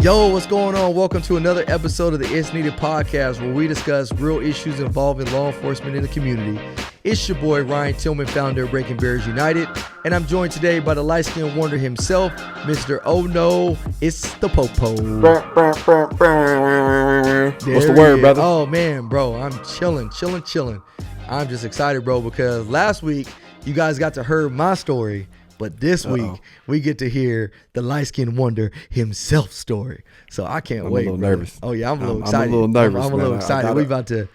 Yo, what's going on? Welcome to another episode of the It's Needed podcast, where we discuss real issues involving law enforcement in the community. It's your boy Ryan Tillman, founder of Breaking Barriers United, and I'm joined today by the light-skinned wonder himself, Mr. Oh No, it's the Popo. What's the word, brother? Oh man, bro, I'm chilling. I'm just excited, bro, because last week you guys got to hear my story. But this week, we get to hear the light-skinned wonder himself story. So I can't wait. I'm a little nervous. Oh, yeah, I'm a little excited. I'm a little nervous, I'm a little excited. we We about to,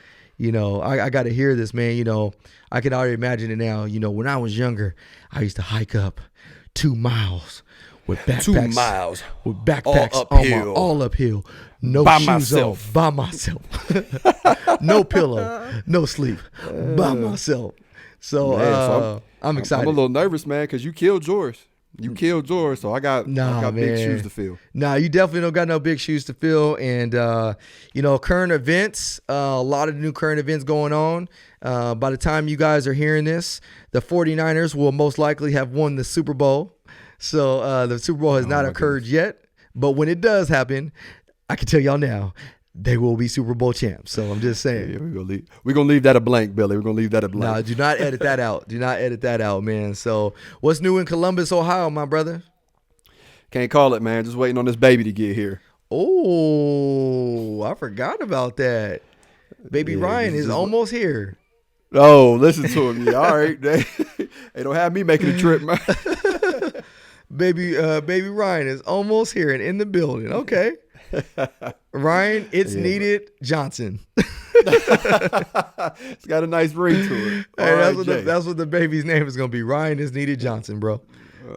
I got to hear this, man. I can already imagine it now. When I was younger, I used to hike up 2 miles with backpacks. 2 miles. With backpacks all uphill. No by shoes myself. on. By myself. No pillow. No sleep. By myself. So, Man, I'm excited. I'm a little nervous, man, because you killed yours. So I got big shoes to fill. Nah, you definitely don't got no big shoes to fill. And, current events, a lot of new current events going on. By the time you guys are hearing this, the 49ers will most likely have won the Super Bowl. So the Super Bowl has not occurred yet. But when it does happen, I can tell y'all now, they will be Super Bowl champs. So I'm just saying. Yeah, we're gonna leave that a blank, Billy. We're gonna leave that a blank. No, do not edit that out. Do not edit that out, man. So what's new in Columbus, Ohio, my brother? Can't call it, man. Just waiting on this baby to get here. Oh, I forgot about that. Baby Ryan is almost here. Oh, listen to him. Yeah, all right. They don't have me making a trip, man. Baby Ryan is almost here and in the building. Okay. Ryan, it's needed Johnson. It's got a nice ring to it. Hey, that's what the baby's name is going to be. Ryan is needed Johnson, bro.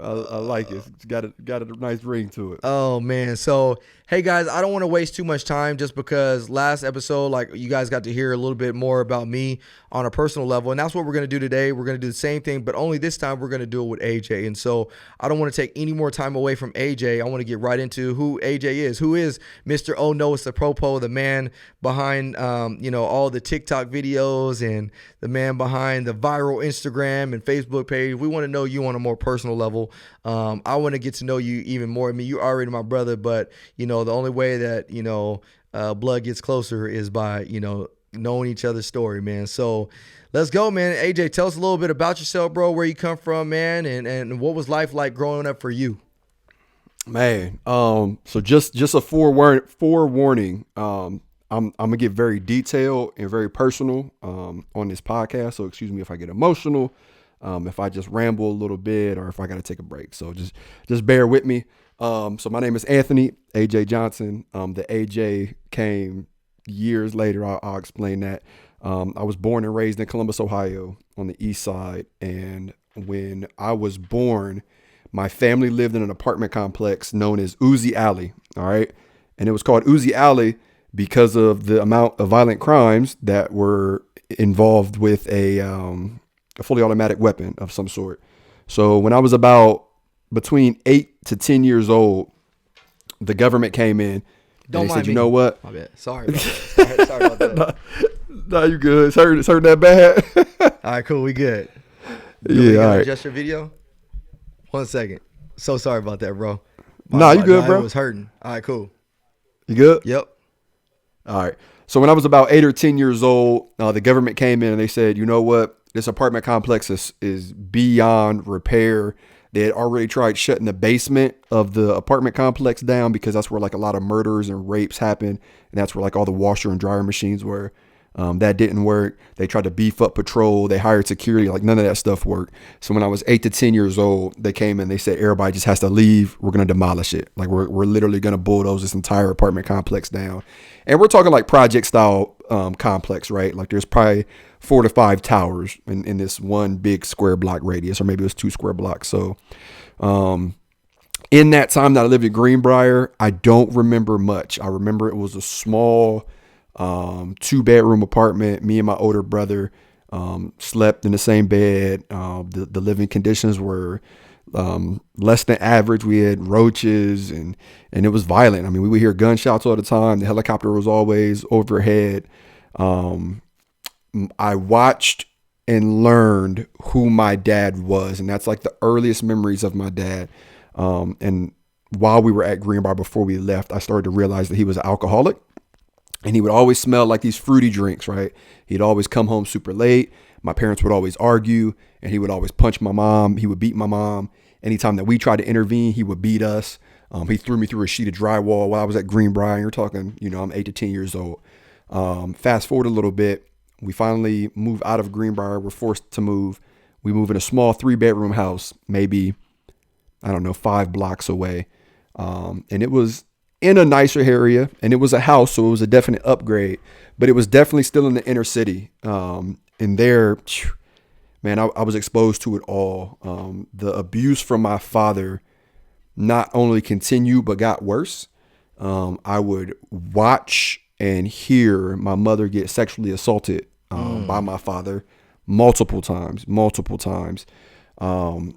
I like it. It's got a nice ring to it. Oh, man. So, hey, guys, I don't want to waste too much time just because last episode, you guys got to hear a little bit more about me on a personal level. And that's what we're going to do today. We're going to do the same thing, but only this time we're going to do it with AJ. And so I don't want to take any more time away from AJ. I want to get right into who AJ is. Who is Mr. Oh No, it's the Popo, the man behind, all the TikTok videos and the man behind the viral Instagram and Facebook page. We want to know you on a more personal level. I want to get to know you even more. I mean, you're already my brother, but the only way that blood gets closer is by knowing each other's story, man. So let's go, man. AJ, tell us a little bit about yourself, bro. Where you come from, man, and what was life like growing up for you? Man, so just a forewarning. I'm gonna get very detailed and very personal on this podcast. So excuse me if I get emotional. If I just ramble a little bit or if I got to take a break. So just bear with me. So my name is Anthony, AJ Johnson. The AJ came years later. I'll explain that. I was born and raised in Columbus, Ohio on the east side. And when I was born, my family lived in an apartment complex known as Uzi Alley. All right. And it was called Uzi Alley because of the amount of violent crimes that were involved with a fully automatic weapon of some sort. So when I was about between 8 to 10 years old, the government came in and they said, you know what? My bad. Sorry about that. No, you good. It's hurt that bad. All right, cool. We good. Yeah, all right. Adjust your video? 1 second. So sorry about that, bro. You good, bro? It was hurting. All right, cool. You good? Yep. All right. So when I was about 8 or 10 years old, the government came in and they said, you know what? This apartment complex is beyond repair. They had already tried shutting the basement of the apartment complex down because that's where a lot of murders and rapes happen. And that's where all the washer and dryer machines were. That didn't work. They tried to beef up patrol. They hired security. None of that stuff worked. So when I was 8 to 10 years old, they came and they said, everybody just has to leave. We're going to demolish it. We're literally going to bulldoze this entire apartment complex down. And we're talking project style complex, right? There's probably 4 to 5 towers in this one big square block radius, or maybe it was 2 square blocks. So in that time that I lived in Greenbrier, I don't remember much. I remember it was a small 2-bedroom apartment. Me and my older brother slept in the same bed. The living conditions were less than average. We had roaches and it was violent. I mean, we would hear gunshots all the time. The helicopter was always overhead. I watched and learned who my dad was. And that's the earliest memories of my dad. And while we were at Greenbrier before we left, I started to realize that he was an alcoholic, and he would always smell like these fruity drinks, right? He'd always come home super late. My parents would always argue, and he would always punch my mom. He would beat my mom. Anytime that we tried to intervene, he would beat us. He threw me through a sheet of drywall while I was at Greenbrier. You're talking, I'm 8 to 10 years old. Fast forward a little bit. We finally move out of Greenbrier. We're forced to move. We move in a small 3-bedroom house, maybe, 5 blocks away. And it was in a nicer area, and it was a house, so it was a definite upgrade, but it was definitely still in the inner city. And there, man, I was exposed to it all. The abuse from my father not only continued, but got worse. I would watch and hear my mother get sexually assaulted by my father multiple times.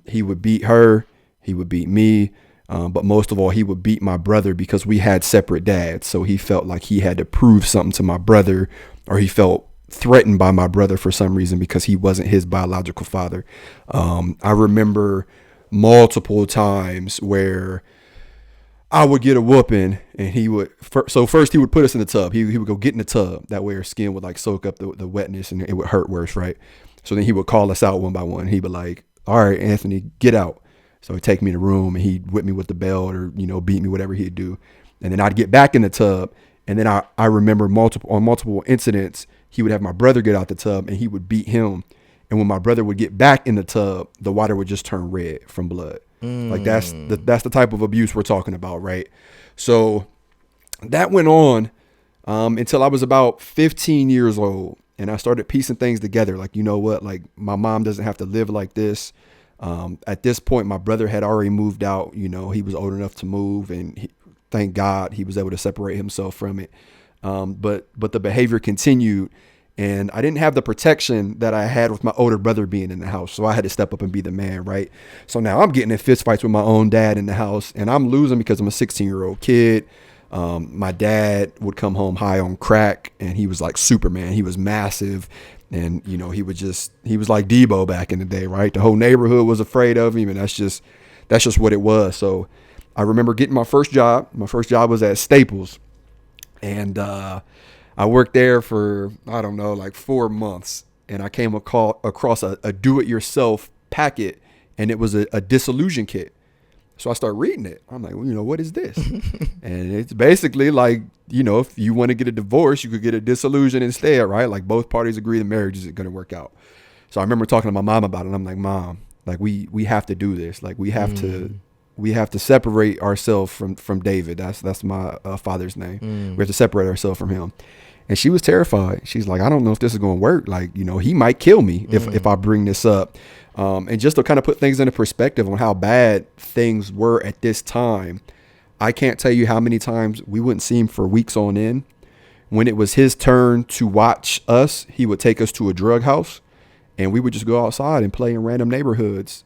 He would beat her. He would beat me. But most of all, he would beat my brother because we had separate dads. So he felt like he had to prove something to my brother, or he felt threatened by my brother for some reason because he wasn't his biological father. I remember multiple times where I would get a whooping, and he would, so first he would put us in the tub. He would go get in the tub. That way our skin would like soak up the wetness, and it would hurt worse, right? So then he would call us out one by one. He'd be like, all right, Anthony, get out. So he'd take me in the room, and he'd whip me with the belt, or, beat me, whatever he'd do. And then I'd get back in the tub. And then I remember multiple incidents, he would have my brother get out the tub, and he would beat him. And when my brother would get back in the tub, the water would just turn red from blood. Like that's the type of abuse we're talking about, right? So that went on until I was about 15 years old, and I started piecing things together. Like, like my mom doesn't have to live like this. At this point, my brother had already moved out. He was old enough to move, and thank God he was able to separate himself from it. But the behavior continued, and I didn't have the protection that I had with my older brother being in the house. So I had to step up and be the man, right? So now I'm getting in fist fights with my own dad in the house, and I'm losing because I'm a 16-year-old kid. My dad would come home high on crack, and he was like Superman. He was massive. And, he was like Debo back in the day, right? The whole neighborhood was afraid of him, and that's just what it was. So I remember getting my first job. My first job was at Staples, and I worked there for, like 4 months, and I came across a do-it-yourself packet, and it was a disillusion kit. So I start reading it. I'm like, what is this? And it's basically like, if you want to get a divorce, you could get a disillusion instead, right? Like both parties agree the marriage isn't going to work out. So I remember talking to my mom about it. And I'm like, Mom, like we have to do this. Like we have to separate ourselves from David. That's my father's name. We have to separate ourselves from him. And she was terrified. She's like, I don't know if this is going to work. Like, he might kill me if I bring this up. And just to kind of put things into perspective on how bad things were at this time, I can't tell you how many times we wouldn't see him for weeks on end. When it was his turn to watch us, he would take us to a drug house, and we would just go outside and play in random neighborhoods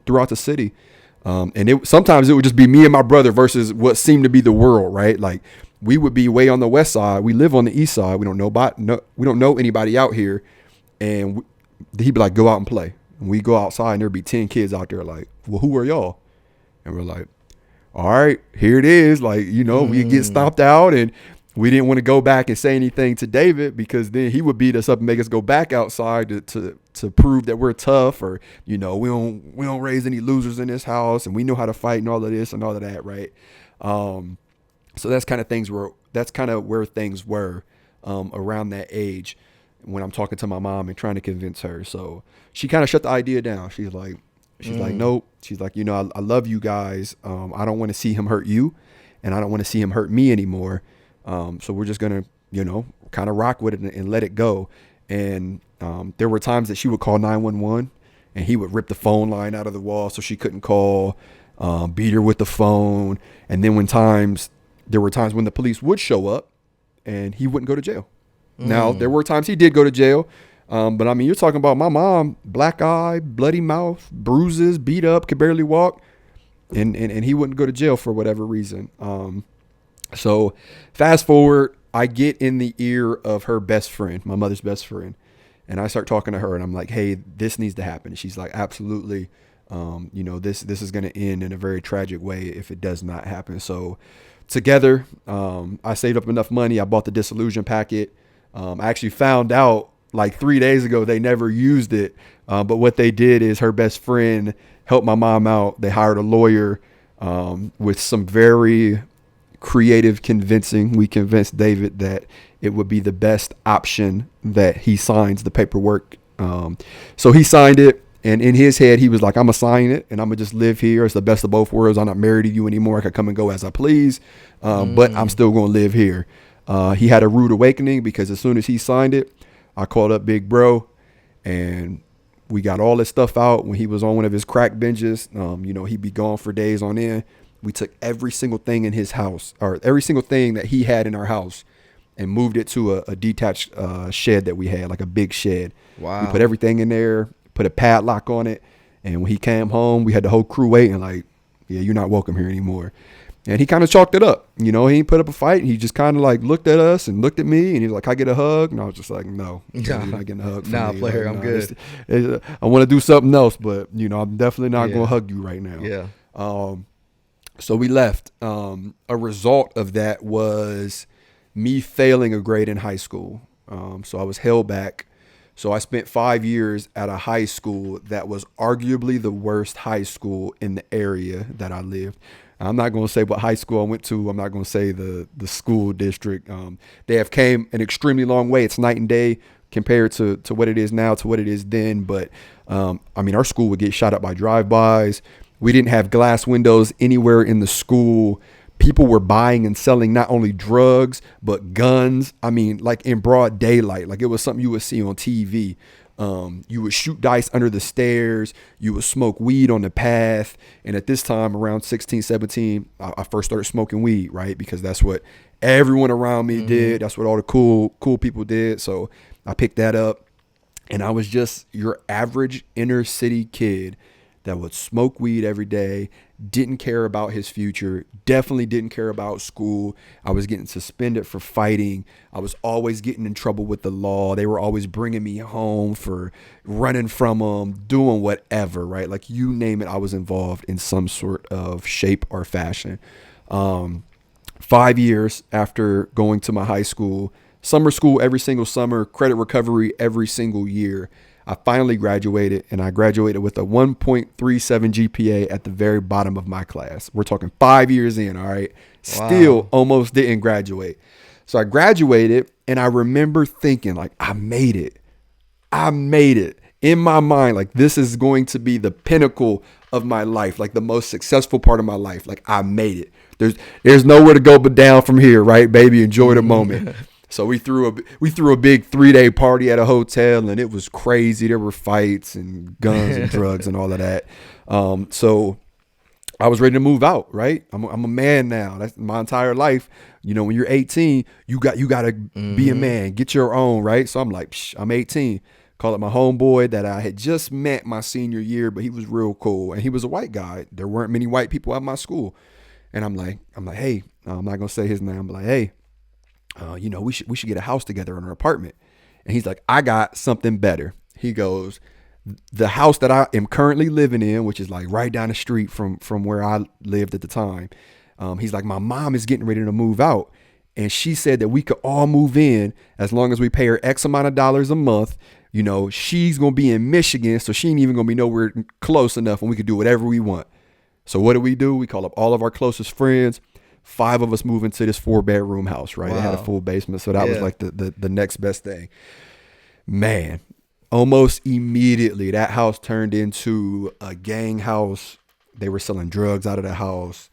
throughout the city. And sometimes it would just be me and my brother versus what seemed to be the world, right? Like we would be way on the west side. We live on the east side. We don't know anybody out here. And he'd be like, go out and play. And we go outside, and there'd be 10 kids out there like, well, who are y'all? And we're like, all right, here it is. Like, we get stomped out, and we didn't want to go back and say anything to David because then he would beat us up and make us go back outside to prove that we're tough, or, we don't raise any losers in this house, and we know how to fight and all of this and all of that. Right. So that's kind of where things were around that age when I'm talking to my mom and trying to convince her. So she kind of shut the idea down. She's like, nope. She's like, I love you guys. I don't want to see him hurt you, and I don't want to see him hurt me anymore. So we're just going to, kind of rock with it and let it go. And there were times that she would call 911, and he would rip the phone line out of the wall so she couldn't call, beat her with the phone. And then there were times when the police would show up, and he wouldn't go to jail. Now, there were times he did go to jail. But I mean, you're talking about my mom, black eye, bloody mouth, bruises, beat up, could barely walk. And he wouldn't go to jail for whatever reason. So fast forward, I get in the ear of her best friend, my mother's best friend. And I start talking to her, and I'm like, hey, this needs to happen. And she's like, absolutely. This is going to end in a very tragic way if it does not happen. So together, I saved up enough money. I bought the disillusion packet. I actually found out like 3 days ago they never used it. But what they did is her best friend helped my mom out. They hired a lawyer with some very creative convincing. We convinced David that it would be the best option that he signs the paperwork. So he signed it. And in his head, he was like, I'm going to sign it and I'm going to just live here. It's the best of both worlds. I'm not married to you anymore. I can come and go as I please. But I'm still going to live here. He had a rude awakening because as soon as he signed it, I called up Big Bro and we got all this stuff out when he was on one of his crack binges. He'd be gone for days on end. We took every single thing in his house or every single thing that he had in our house and moved it to a detached shed that we had, like a big shed. Wow. We put everything in there, put a padlock on it. And when he came home, we had the whole crew waiting like, yeah, you're not welcome here anymore. And he kind of chalked it up. He ain't put up a fight. He just kind of like looked at us and looked at me and he was like, "Can I get a hug?" And I was just like, "No, you're not getting a hug from me. Player, like, I'm good. I want to do something else, but I'm definitely not going to hug you right now." Yeah. So we left. A result of that was me failing a grade in high school. So I was held back. So I spent 5 years at a high school that was arguably the worst high school in the area that I lived. I'm not going to say what high school I went to. I'm not going to say the school district. They have came an extremely long way. It's night and day compared to what it is now to what it is then. But, our school would get shot up by drive-bys. We didn't have glass windows anywhere in the school. People were buying and selling not only drugs, but guns. Like in broad daylight. Like it was something you would see on TV. You would shoot dice under the stairs. You would smoke weed on the path. And at this time, around 16, 17, I first started smoking weed, right? Because that's what everyone around me did. That's what all the cool people did. So I picked that up. And I was just your average inner city kid that would smoke weed every day, didn't care about his future, definitely didn't care about school. I was getting suspended for fighting. I was always getting in trouble with the law. They were always bringing me home for running from them, doing whatever, right? Like you name it, I was involved in some sort of shape or fashion. 5 years after going to my high school, summer school every single summer, credit recovery every single year, I finally graduated, and I graduated with a 1.37 GPA at the very bottom of my class. We're talking 5 years in, all right? Still almost didn't graduate. So I graduated, and I remember thinking, like, I made it. In my mind, like, this is going to be the pinnacle of my life, like the most successful part of my life. Like, I made it. There's nowhere to go but down from here, right, baby? Enjoy the moment. So we threw a big 3-day party at a hotel, and it was crazy. There were fights and guns and drugs and all of that. So I was ready to move out, right? I'm a man now. That's my entire life. When you're 18, you got to be a man, get your own, right? So I'm like, I'm 18. Call up my homeboy that I had just met my senior year, but he was real cool, and he was a white guy. There weren't many white people at my school, and I'm like, hey, I'm not gonna say his name. I'm like, hey. We should get a house together in our apartment. And he's like, I got something better. He goes, the house that I am currently living in, which is like right down the street from where I lived at the time. He's like, my mom is getting ready to move out. And she said that we could all move in as long as we pay her X amount of dollars a month. She's going to be in Michigan, so she ain't even going to be nowhere close enough, and we could do whatever we want. So what do? We call up all of our closest friends. 5 of us moved into this 4-bedroom house, right? Wow. It had a full basement. So that was like the next best thing. Man, almost immediately that house turned into a gang house. They were selling drugs out of the house.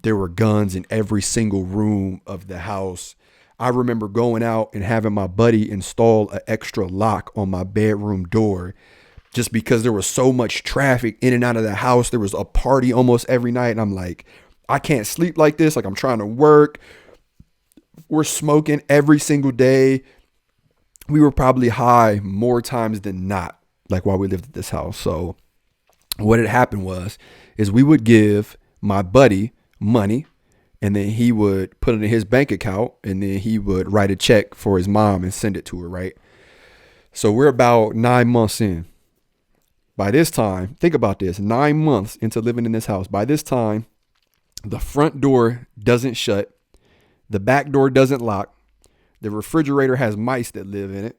There were guns in every single room of the house. I remember going out and having my buddy install an extra lock on my bedroom door just because there was so much traffic in and out of the house. There was a party almost every night. And I'm like, I can't sleep like this. Like, I'm trying to work. We're smoking every single day. We were probably high more times than not, like while we lived at this house. So what had happened is we would give my buddy money, and then he would put it in his bank account, and then he would write a check for his mom and send it to her, right? So we're about 9 months in. By this time, think about this, 9 months into living in this house. By this time, the front door doesn't shut. The back door doesn't lock. The refrigerator has mice that live in it.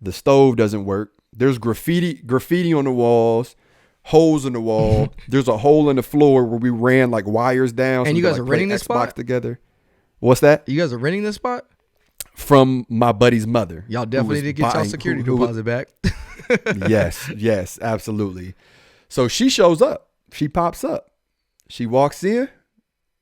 The stove doesn't work. There's graffiti on the walls, holes in the wall. There's a hole in the floor where we ran like wires down. And so you guys like are renting this Xbox spot together. What's that? You guys are renting this spot? From my buddy's mother. Y'all definitely need to get y'all security deposit back. Yes, absolutely. So she shows up. She pops up. She walks in,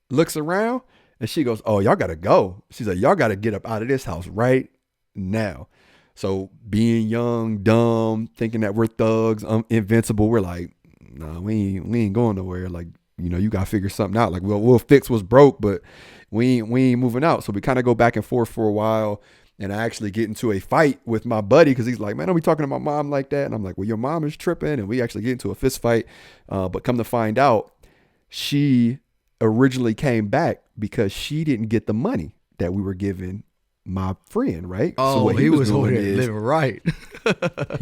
looks around, and she goes, "Oh, y'all got to go." She's like, "Y'all got to get up out of this house right now." So being young, dumb, thinking that we're thugs, invincible, we're like, "Nah, we ain't going nowhere. Like, you got to figure something out. Like, we'll fix what's broke, but we ain't moving out." So we kind of go back and forth for a while. And I actually get into a fight with my buddy because he's like, "Man, don't be talking to my mom like that." And I'm like, "Well, your mom is tripping." And we actually get into a fist fight. But come to find out, she originally came back because she didn't get the money that we were giving my friend, right? Oh, so what he was over there living right.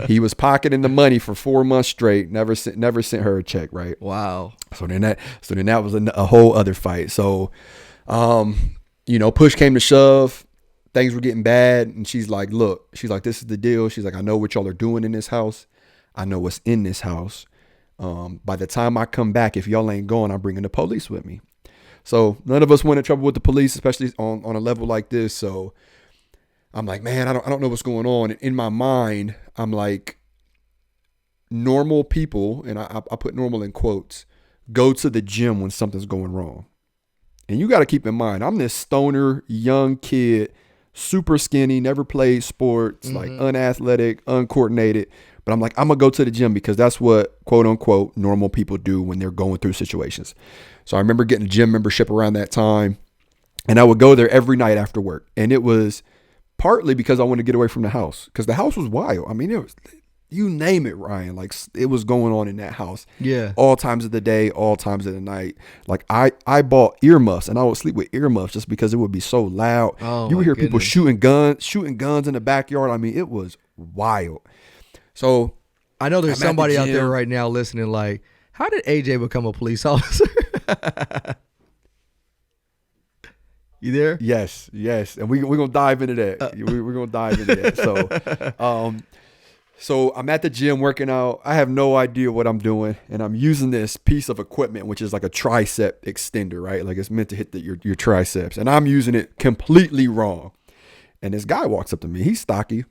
He was pocketing the money for 4 months straight. Never sent her a check, right? Wow. So then that was a whole other fight. So, push came to shove. Things were getting bad. And she's like, "Look," she's like, "this is the deal." She's like, "I know what y'all are doing in this house. I know what's in this house. By the time I come back, if y'all ain't going, I'm bringing the police with me." So none of us went in trouble with the police, especially on a level like this. So I'm like, man, I don't know what's going on. And in my mind, I'm like, normal people, and I put normal in quotes, go to the gym when something's going wrong. And you got to keep in mind, I'm this stoner young kid, super skinny, never played sports, like unathletic, uncoordinated. But I'm like, I'm going to go to the gym because that's what, quote unquote, normal people do when they're going through situations. So I remember getting a gym membership around that time. And I would go there every night after work. And it was partly because I wanted to get away from the house because the house was wild. I mean, it was, you name it, Ryan. Like, it was going on in that house. Yeah. All times of the day, all times of the night. Like, I bought earmuffs and I would sleep with earmuffs just because it would be so loud. Oh, you would hear goodness. people shooting guns in the backyard. I mean, it was wild. So I know there's somebody out there right now listening like, how did AJ become a police officer? You there? Yes. And we're going to dive into that. We're going to dive into that. So I'm at the gym working out. I have no idea what I'm doing. And I'm using this piece of equipment, which is like a tricep extender, right? Like it's meant to hit your triceps. And I'm using it completely wrong. And this guy walks up to me. He's stocky.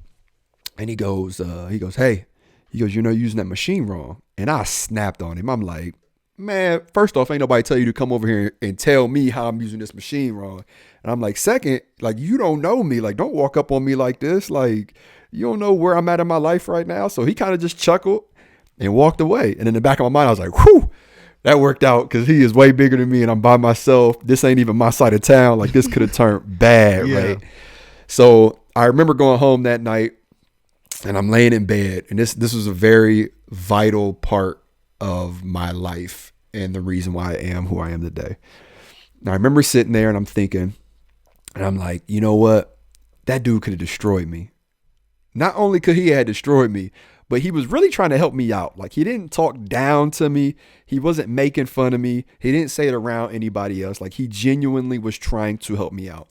And he goes, "Hey," he goes, "You're using that machine wrong." And I snapped on him. I'm like, "Man, first off, ain't nobody tell you to come over here and tell me how I'm using this machine wrong." And I'm like, second, like, you don't know me. Like, don't walk up on me like this. Like, you don't know where I'm at in my life right now. So he kind of just chuckled and walked away. And in the back of my mind, I was like, whew, that worked out because he is way bigger than me and I'm by myself. This ain't even my side of town. Like, this could have turned bad, Yeah. right? So I remember going home that night and I'm laying in bed. And this was a very vital part of my life and the reason why I am who I am today. Now, I remember sitting there and I'm thinking, and I'm like, you know what? That dude could have destroyed me. Not only could he have destroyed me, but he was really trying to help me out. Like, he didn't talk down to me. He wasn't making fun of me. He didn't say it around anybody else. Like, he genuinely was trying to help me out.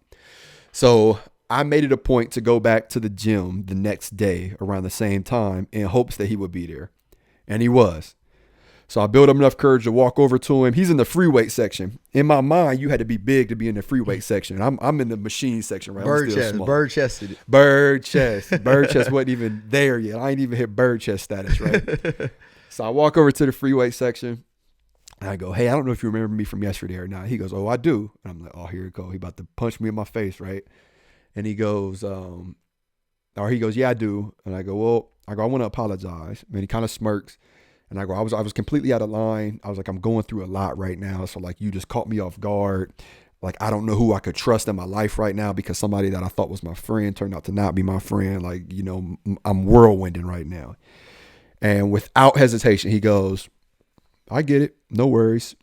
So I made it a point to go back to the gym the next day around the same time in hopes that he would be there. And he was. So I built up enough courage to walk over to him. He's in the free weight section. In my mind, you had to be big to be in the free weight section. I'm in the machine section, right? Bird chested. Bird chest wasn't even there yet. I ain't even hit bird chest status, right? So I walk over to the free weight section and I go, "Hey, I don't know if you remember me from yesterday or not." He goes, "Oh, I do." And I'm like, "Oh, here it go. He about to punch me in my face, right?" And he goes, "Yeah, I do." And I go, I want to apologize. And he kind of smirks. And I go, I was completely out of line. I was like, I'm going through a lot right now. So like, you just caught me off guard. Like, I don't know who I could trust in my life right now because somebody that I thought was my friend turned out to not be my friend. Like, I'm whirlwinding right now. And without hesitation, he goes, "I get it. No worries."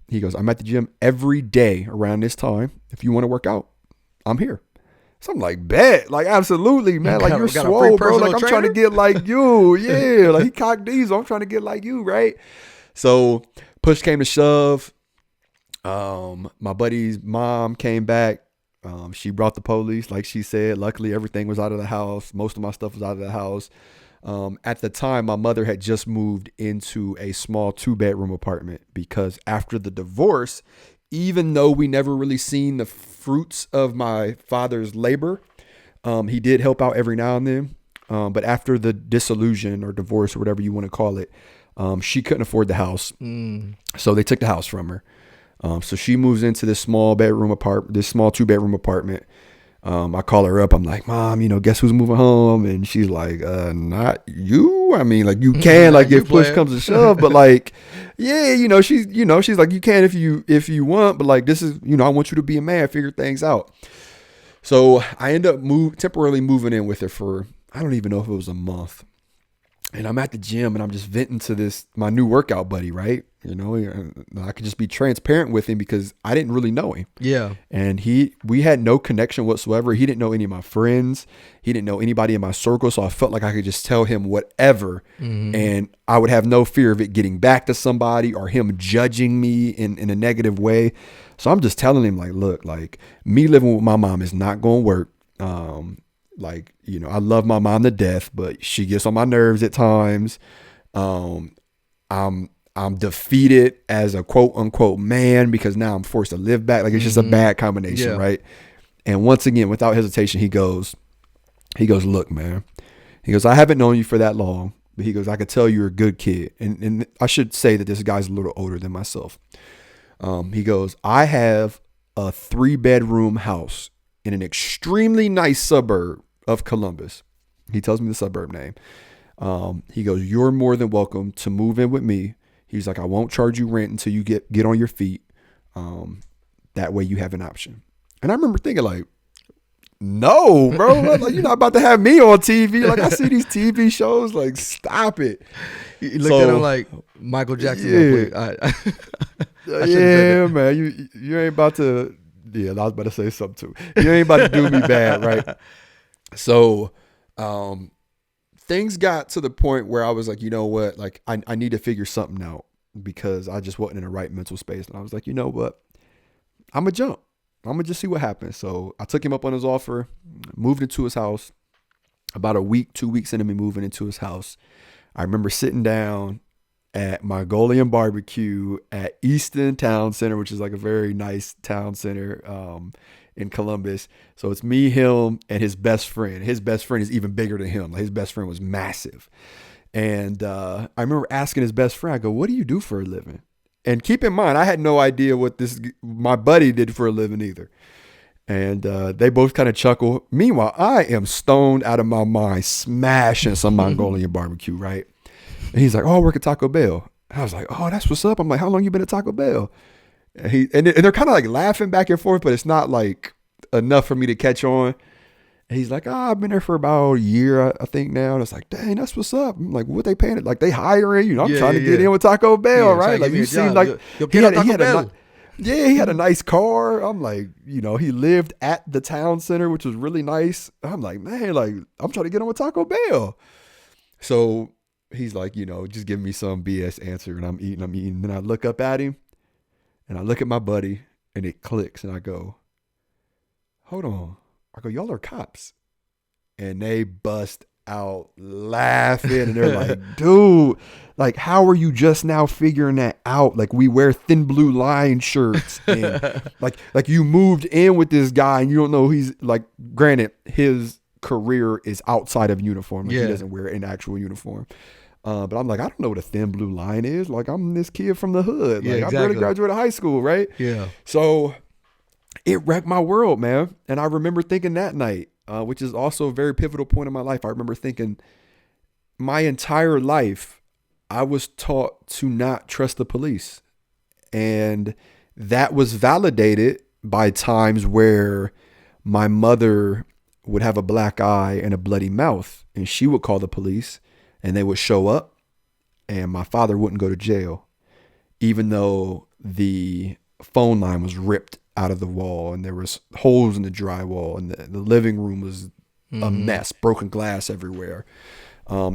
He goes, "I'm at the gym every day around this time. If you want to work out, I'm here." So I'm like, bet, like, absolutely, man. Like, you're got a free swole, bro. Like, personal I'm trying to trainer? get like you. Yeah. Like, he cocked diesel. I'm trying to get like you, right? So push came to shove. My buddy's mom came back. She brought the police, like she said. Luckily, everything was out of the house. Most of my stuff was out of the house. At the time, my mother had just moved into a small 2-bedroom apartment because after the divorce, even though we never really seen the fruits of my father's labor, he did help out every now and then. But after the dissolution or divorce or whatever you want to call it, she couldn't afford the house. So they took the house from her. So she moves into this small 2-bedroom apartment. I call her up. I'm like, Mom, guess who's moving home? And she's like, not you. I mean, like, you can, like, if push comes to shove, but like, yeah, she's like, you can if you want, but like, this is, I want you to be a man, figure things out. So I end up temporarily moving in with her for, I don't even know if it was a month. And I'm at the gym and I'm just venting to my new workout buddy, right? I could just be transparent with him because I didn't really know him. Yeah. And we had no connection whatsoever. He didn't know any of my friends. He didn't know anybody in my circle. So I felt like I could just tell him whatever. And I would have no fear of it getting back to somebody or him judging me in a negative way. So I'm just telling him, like, look, like, me living with my mom is not going to work. I love my mom to death, but she gets on my nerves at times. I'm defeated as a quote unquote man because now I'm forced to live back. Like, it's just a bad combination. Right. And once again, without hesitation, he goes, look, man, he goes, I haven't known you for that long, but he goes, I could tell you're a good kid. And I should say that this guy's a little older than myself. He goes, I have a 3-bedroom house in an extremely nice suburb of Columbus. He tells me the suburb name. He goes, you're more than welcome to move in with me. He's like, I won't charge you rent until you get on your feet. That way you have an option. And I remember thinking, like, no, bro, like, you're not about to have me on TV. Like, I see these TV shows, like, stop it. You looked at him like Michael Jackson. Yeah, yeah, man, you ain't about to. Yeah, I was about to say something too. You ain't about to do me bad, right? So, things got to the point where I was like, you know what? Like, I need to figure something out because I just wasn't in the right mental space. And I was like, you know what? I'm going to jump. I'm going to just see what happens. So I took him up on his offer, moved into his house. About a week, 2 weeks into me moving into his house, I remember sitting down at Mongolian barbecue at Easton Town Center, which is like a very nice town center in Columbus. So it's me, him, and his best friend. His best friend is even bigger than him. Like, his best friend was massive. And I remember asking his best friend, I go, what do you do for a living? And keep in mind, I had no idea what my buddy did for a living either. And they both kind of chuckle. Meanwhile, I am stoned out of my mind, smashing some Mongolian barbecue, right? And he's like, oh, I work at Taco Bell. And I was like, oh, that's what's up. I'm like, how long you been at Taco Bell? And they're kind of like laughing back and forth, but it's not like enough for me to catch on. And he's like, I've been there for about a year, I think now. And it's like, dang, that's what's up. I'm like, what they paying it? Like, they hiring you. I'm trying to get in with Taco Bell, right? Like, you seem like he had a nice car. I'm like, he lived at the town center, which was really nice. I'm like, man, like, I'm trying to get on with Taco Bell. So he's like, just give me some BS answer. And I'm eating. Then I look up at him and I look at my buddy and it clicks. And I go, hold on. I go, y'all are cops. And they bust out laughing. And they're like, dude, like, how are you just now figuring that out? Like, we wear thin blue line shirts. And like you moved in with this guy and you don't know he's like, granted, his career is outside of uniform. Like, he doesn't wear an actual uniform. But I'm like, I don't know what a thin blue line is. Like, I'm this kid from the hood. Like, I barely graduated high school, right? Yeah. So it wrecked my world, man. And I remember thinking that night, which is also a very pivotal point in my life. I remember thinking my entire life, I was taught to not trust the police. And that was validated by times where my mother would have a black eye and a bloody mouth, and she would call the police and they would show up and my father wouldn't go to jail, even though the phone line was ripped out of the wall, and there was holes in the drywall, and the living room was a mess, broken glass everywhere.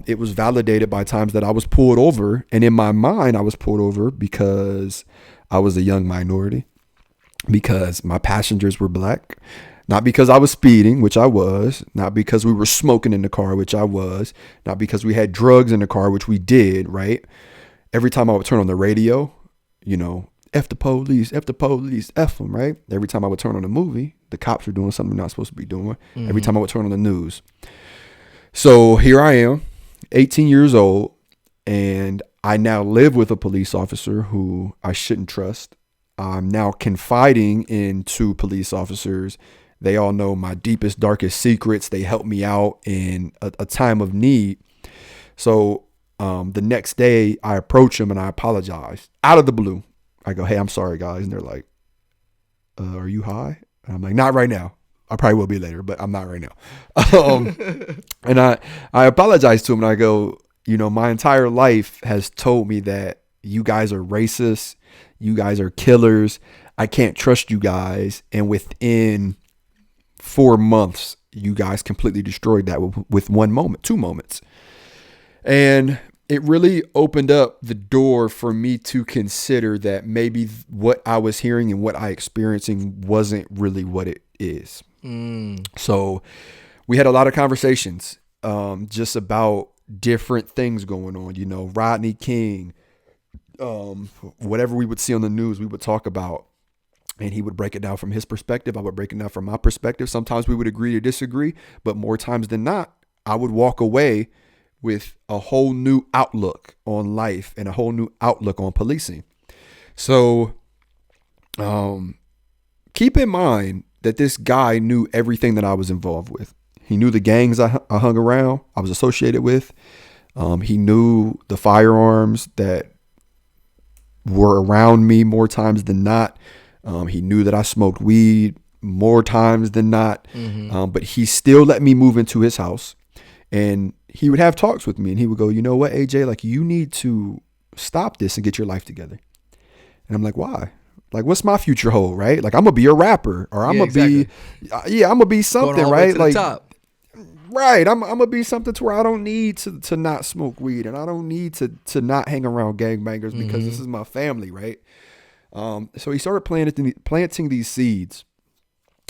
It was validated by times that I was pulled over, and in my mind, I was pulled over because I was a young minority, because my passengers were black, not because I was speeding, which I was, not because we were smoking in the car, which I was, not because we had drugs in the car, which we did, right? Every time I would turn on the radio, F the police, F them, right? Every time I would turn on a movie, the cops were doing something they're not supposed to be doing. Every time I would turn on the news. So here I am, 18 years old, and I now live with a police officer who I shouldn't trust. I'm now confiding in two police officers. They all know my deepest, darkest secrets. They help me out in a time of need. So the next day, I approach them and I apologize out of the blue. I go, "Hey, I'm sorry, guys." And they're like, "Are you high?" And I'm like, "Not right now. I probably will be later, but I'm not right now." And I apologize to them, and I go, my entire life has told me that you guys are racist. You guys are killers. I can't trust you guys. And within 4 months, you guys completely destroyed that with 1 moment, 2 moments. And it really opened up the door for me to consider that maybe what I was hearing and what I experiencing wasn't really what it is. So we had a lot of conversations just about different things going on, Rodney King, whatever we would see on the news, we would talk about, and he would break it down from his perspective. I would break it down from my perspective. Sometimes we would agree or disagree, but more times than not, I would walk away with a whole new outlook on life and a whole new outlook on policing. So keep in mind that this guy knew everything that I was involved with. He knew the gangs I hung around, I was associated with. He knew the firearms that were around me more times than not. He knew that I smoked weed more times than not. But he still let me move into his house, and he would have talks with me, and he would go, "You know what, AJ, like, you need to stop this and get your life together." And I'm like, "Why? Like, what's my future hold, right? Like, I'm gonna be a rapper, or I'm gonna be something, right? Like, top. Right. I'm gonna be something to where I don't need to not smoke weed, and I don't need to not hang around gangbangers because this is my family, right?" So he started planting these seeds,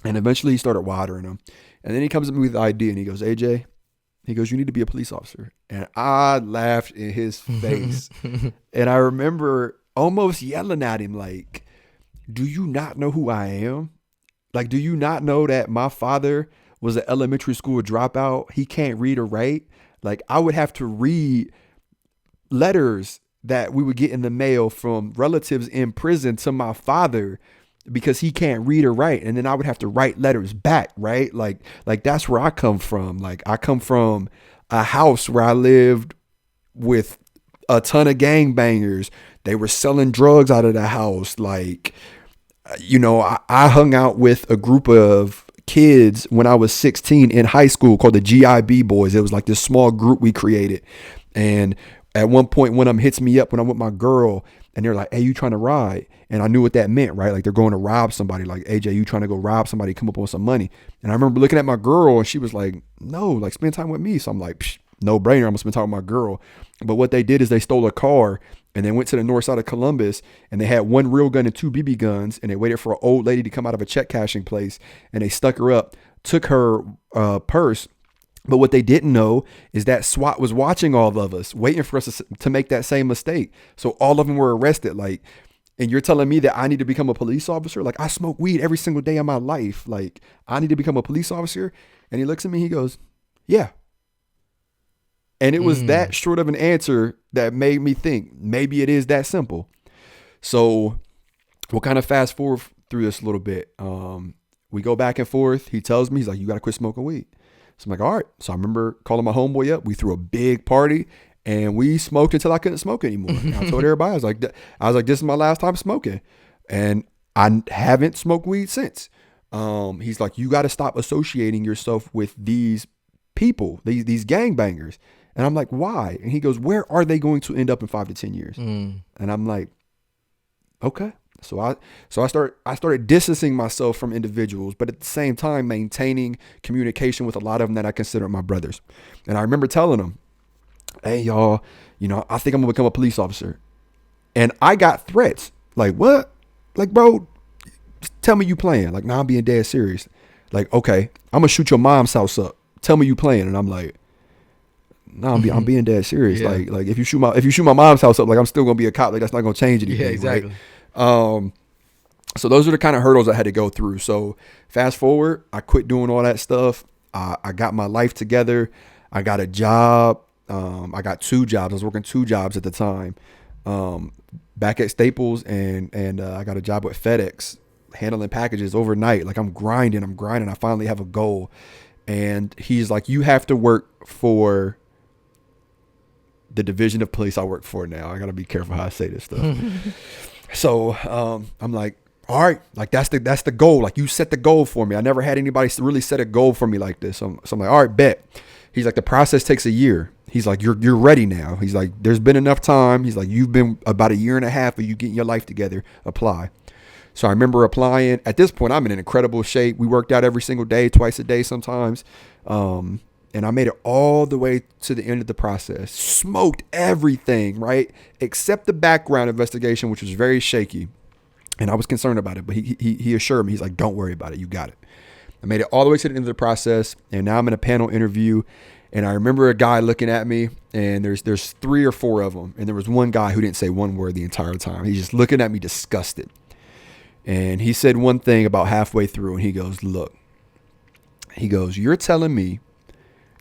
and eventually he started watering them. And then he comes to me with the idea, and he goes, "AJ," he goes, "you need to be a police officer." And I laughed in his face. And I remember almost yelling at him, like, "Do you not know who I am? Like, do you not know that my father was an elementary school dropout? He can't read or write. Like, I would have to read letters that we would get in the mail from relatives in prison to my father because he can't read or write. And then I would have to write letters back, right? Like that's where I come from. Like, I come from a house where I lived with a ton of gangbangers. They were selling drugs out of the house. Like, I hung out with a group of kids when I was 16 in high school called the GIB boys. It was like this small group we created. And at one point, one of them hits me up when I'm with my girl, and they're like, "Hey, you trying to ride?" And I knew what that meant, right? Like, they're going to rob somebody. Like, "AJ, you trying to go rob somebody, come up on some money?" And I remember looking at my girl, and she was like, "No, like, spend time with me." So I'm like, no brainer, I'm gonna spend time with my girl. But what they did is they stole a car, and they went to the north side of Columbus, and they had 1 real gun and 2 BB guns, and they waited for an old lady to come out of a check cashing place, and they stuck her up, took her purse. But what they didn't know is that SWAT was watching all of us, waiting for us to make that same mistake. So all of them were arrested. Like, and you're telling me that I need to become a police officer? Like, I smoke weed every single day of my life. Like, I need to become a police officer? And he looks at me, he goes, "Yeah." And it was that short of an answer that made me think maybe it is that simple. So we'll kind of fast forward through this a little bit. We go back and forth. He tells me, he's like, "You got to quit smoking weed." So I'm like, "All right." So I remember calling my homeboy up. We threw a big party, and we smoked until I couldn't smoke anymore. And I told everybody, I was like, "This is my last time smoking." And I haven't smoked weed since. He's like, "You got to stop associating yourself with these people, these gangbangers." And I'm like, "Why?" And he goes, "Where are they going to end up in 5 to 10 years?" And I'm like, "Okay." So I started distancing myself from individuals, but at the same time maintaining communication with a lot of them that I consider my brothers. And I remember telling them, hey y'all, I think I'm gonna become a police officer. And I got threats. Like, what? Like, bro, tell me you playing. Like, nah, I'm being dead serious. Like, okay, I'm gonna shoot your mom's house up. Tell me you playing. And I'm like, no, I'm being dead serious. Yeah. Like if you shoot my mom's house up, like I'm still gonna be a cop. Like that's not gonna change anything. Yeah, exactly. Right? So those are the kind of hurdles I had to go through. So fast forward, I quit doing all that stuff. I got my life together. I got a job. I got 2 jobs. I was working 2 jobs at the time. Back at Staples and I got a job with FedEx handling packages overnight. Like I'm grinding. I finally have a goal. And he's like, you have to work for the division of police I work for now. I got to be careful how I say this stuff. So I'm like, all right, like that's the goal. Like you set the goal for me. I never had anybody really set a goal for me like this. So I'm like, all right, bet. He's like, the process takes a year. He's like, you're ready now. He's like, there's been enough time. He's like, you've been about 1.5 years of you getting your life together. Apply. So I remember applying. At this point, I'm in incredible shape. We worked out every single day, twice a day sometimes. And I made it all the way to the end of the process. Smoked everything, right? Except the background investigation, which was very shaky. And I was concerned about it, but he assured me, he's like, don't worry about it. You got it. I made it all the way to the end of the process. And now I'm in a panel interview. And I remember a guy looking at me, and there's 3 or 4 of them. And there was one guy who didn't say one word the entire time. He's just looking at me disgusted. And he said one thing about halfway through, and he goes, look, you're telling me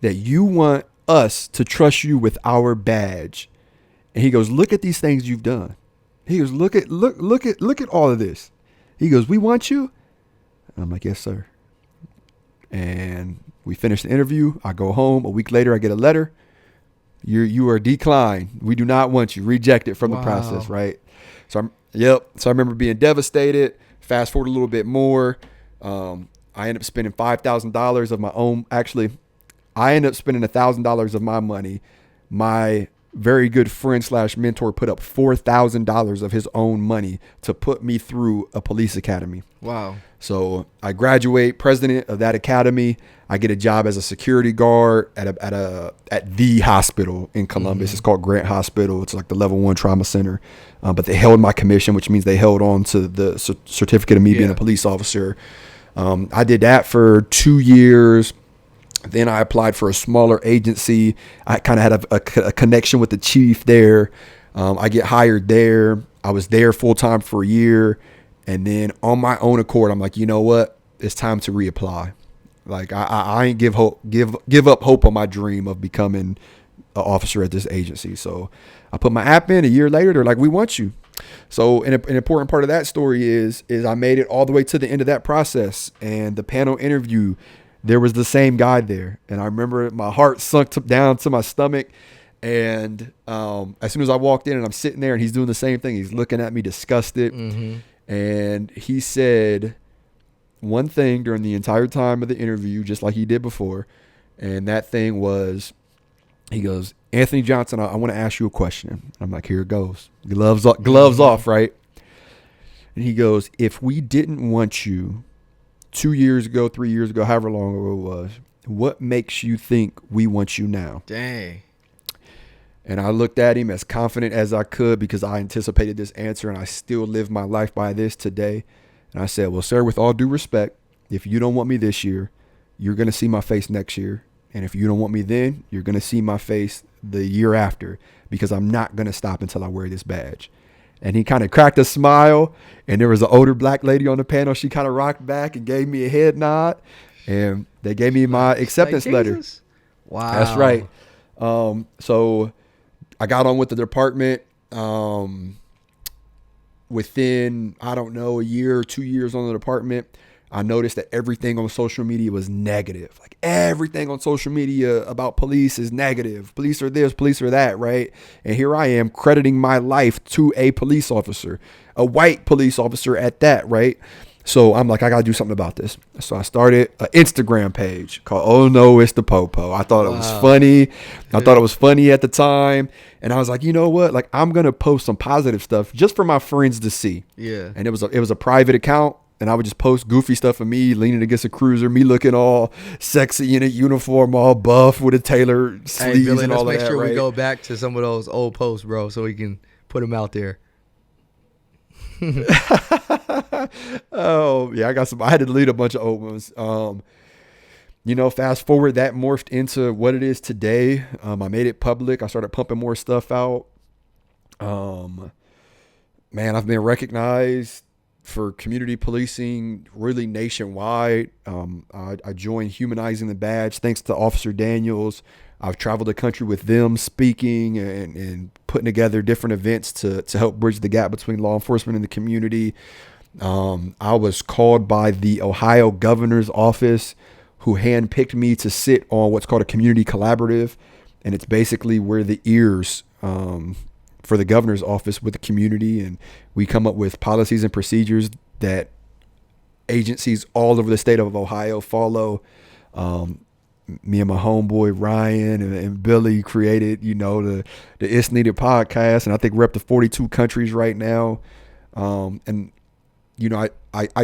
that you want us to trust you with our badge. And he goes, look at these things you've done. He goes, look at all of this. He goes, we want you. And I'm like, yes, sir. And we finished the interview. I go home. A week later, I get a letter. You are declined. We do not want you. Rejected from the process, right? So I remember being devastated. Fast forward a little bit more. I ended up spending $5,000 of my own. Actually, I ended up spending $1,000 of my money. My very good friend / mentor put up $4,000 of his own money to put me through a police academy. Wow. So I graduate, president of that academy. I get a job as a security guard at the hospital in Columbus. Mm-hmm. It's called Grant Hospital. It's like the level 1 trauma center. But they held my commission, which means they held on to the certificate of me being a police officer. I did that for 2 years. Then I applied for a smaller agency. I kind of had a connection with the chief there. I get hired there. I was there full time for a year. And then on my own accord, I'm like, you know what? It's time to reapply. Like I ain't give up hope on my dream of becoming an officer at this agency. So I put my app in. A year later, they're like, we want you. So an important part of that story is I made it all the way to the end of that process. And the panel interview, there was the same guy there. And I remember my heart sunk down to my stomach. And as soon as I walked in and I'm sitting there and he's doing the same thing, he's looking at me disgusted. Mm-hmm. And he said one thing during the entire time of the interview, just like he did before. And that thing was, he goes, Anthony Johnson, I want to ask you a question. I'm like, here it goes. Gloves off, right? And he goes, if we didn't want you 2 years ago, 3 years ago, however long ago it was, what makes you think we want you now? Dang. And I looked at him as confident as I could because I anticipated this answer, and I still live my life by this today. And I said, well, sir, with all due respect, if you don't want me this year, you're going to see my face next year. And if you don't want me then, you're going to see my face the year after, because I'm not going to stop until I wear this badge. And he kind of cracked a smile, and there was an older black lady on the panel. She kind of rocked back and gave me a head nod, and they gave me my acceptance letter. Wow. That's right. So I got on with the department. Within, I don't know, a year or 2 years on the department, I noticed that everything on social media was negative. Like everything on social media about police is negative. Police are this, police are that, right? And here I am crediting my life to a police officer, a white police officer at that, right? So I'm like, I gotta do something about this. So I started an Instagram page called "Oh No, It's the Popo." I thought it was funny. I thought it was funny at the time, and I was like, you know what? Like, I'm gonna post some positive stuff just for my friends to see. Yeah. And it was a private account, and I would just post goofy stuff of me leaning against a cruiser, me looking all sexy in a uniform, all buff with a tailor sleeves Hey, Billy, and let's all of make that. sure Right? we go back to some of those old posts, bro, so we can put them out there. Oh yeah, I got some. I had to delete a bunch of old ones. Fast forward, that morphed into what it is today. I made it public. I started pumping more stuff out. Man, I've been recognized for community policing really nationwide. I joined Humanizing the Badge thanks to Officer Daniels. I've traveled the country with them speaking and putting together different events to help bridge the gap between law enforcement and the community. I was called by the Ohio governor's office, who handpicked me to sit on what's called a community collaborative. And it's basically where the ears for the governor's office with the community. And we come up with policies and procedures that agencies all over the state of Ohio follow. Me and my homeboy Ryan and Billy created, the It's Needed podcast, and I think we're up to 42 countries right now. I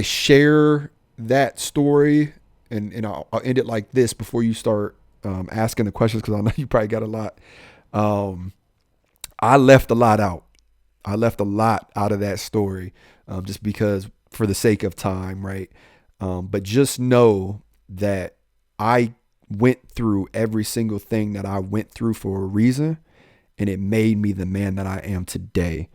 share that story, and I'll end it like this before you start asking the questions, because I know you probably got a lot. I left a lot out. I left a lot out of that story, just because for the sake of time, right? But just know that I went through every single thing that I went through for a reason, and it made me the man that I am today.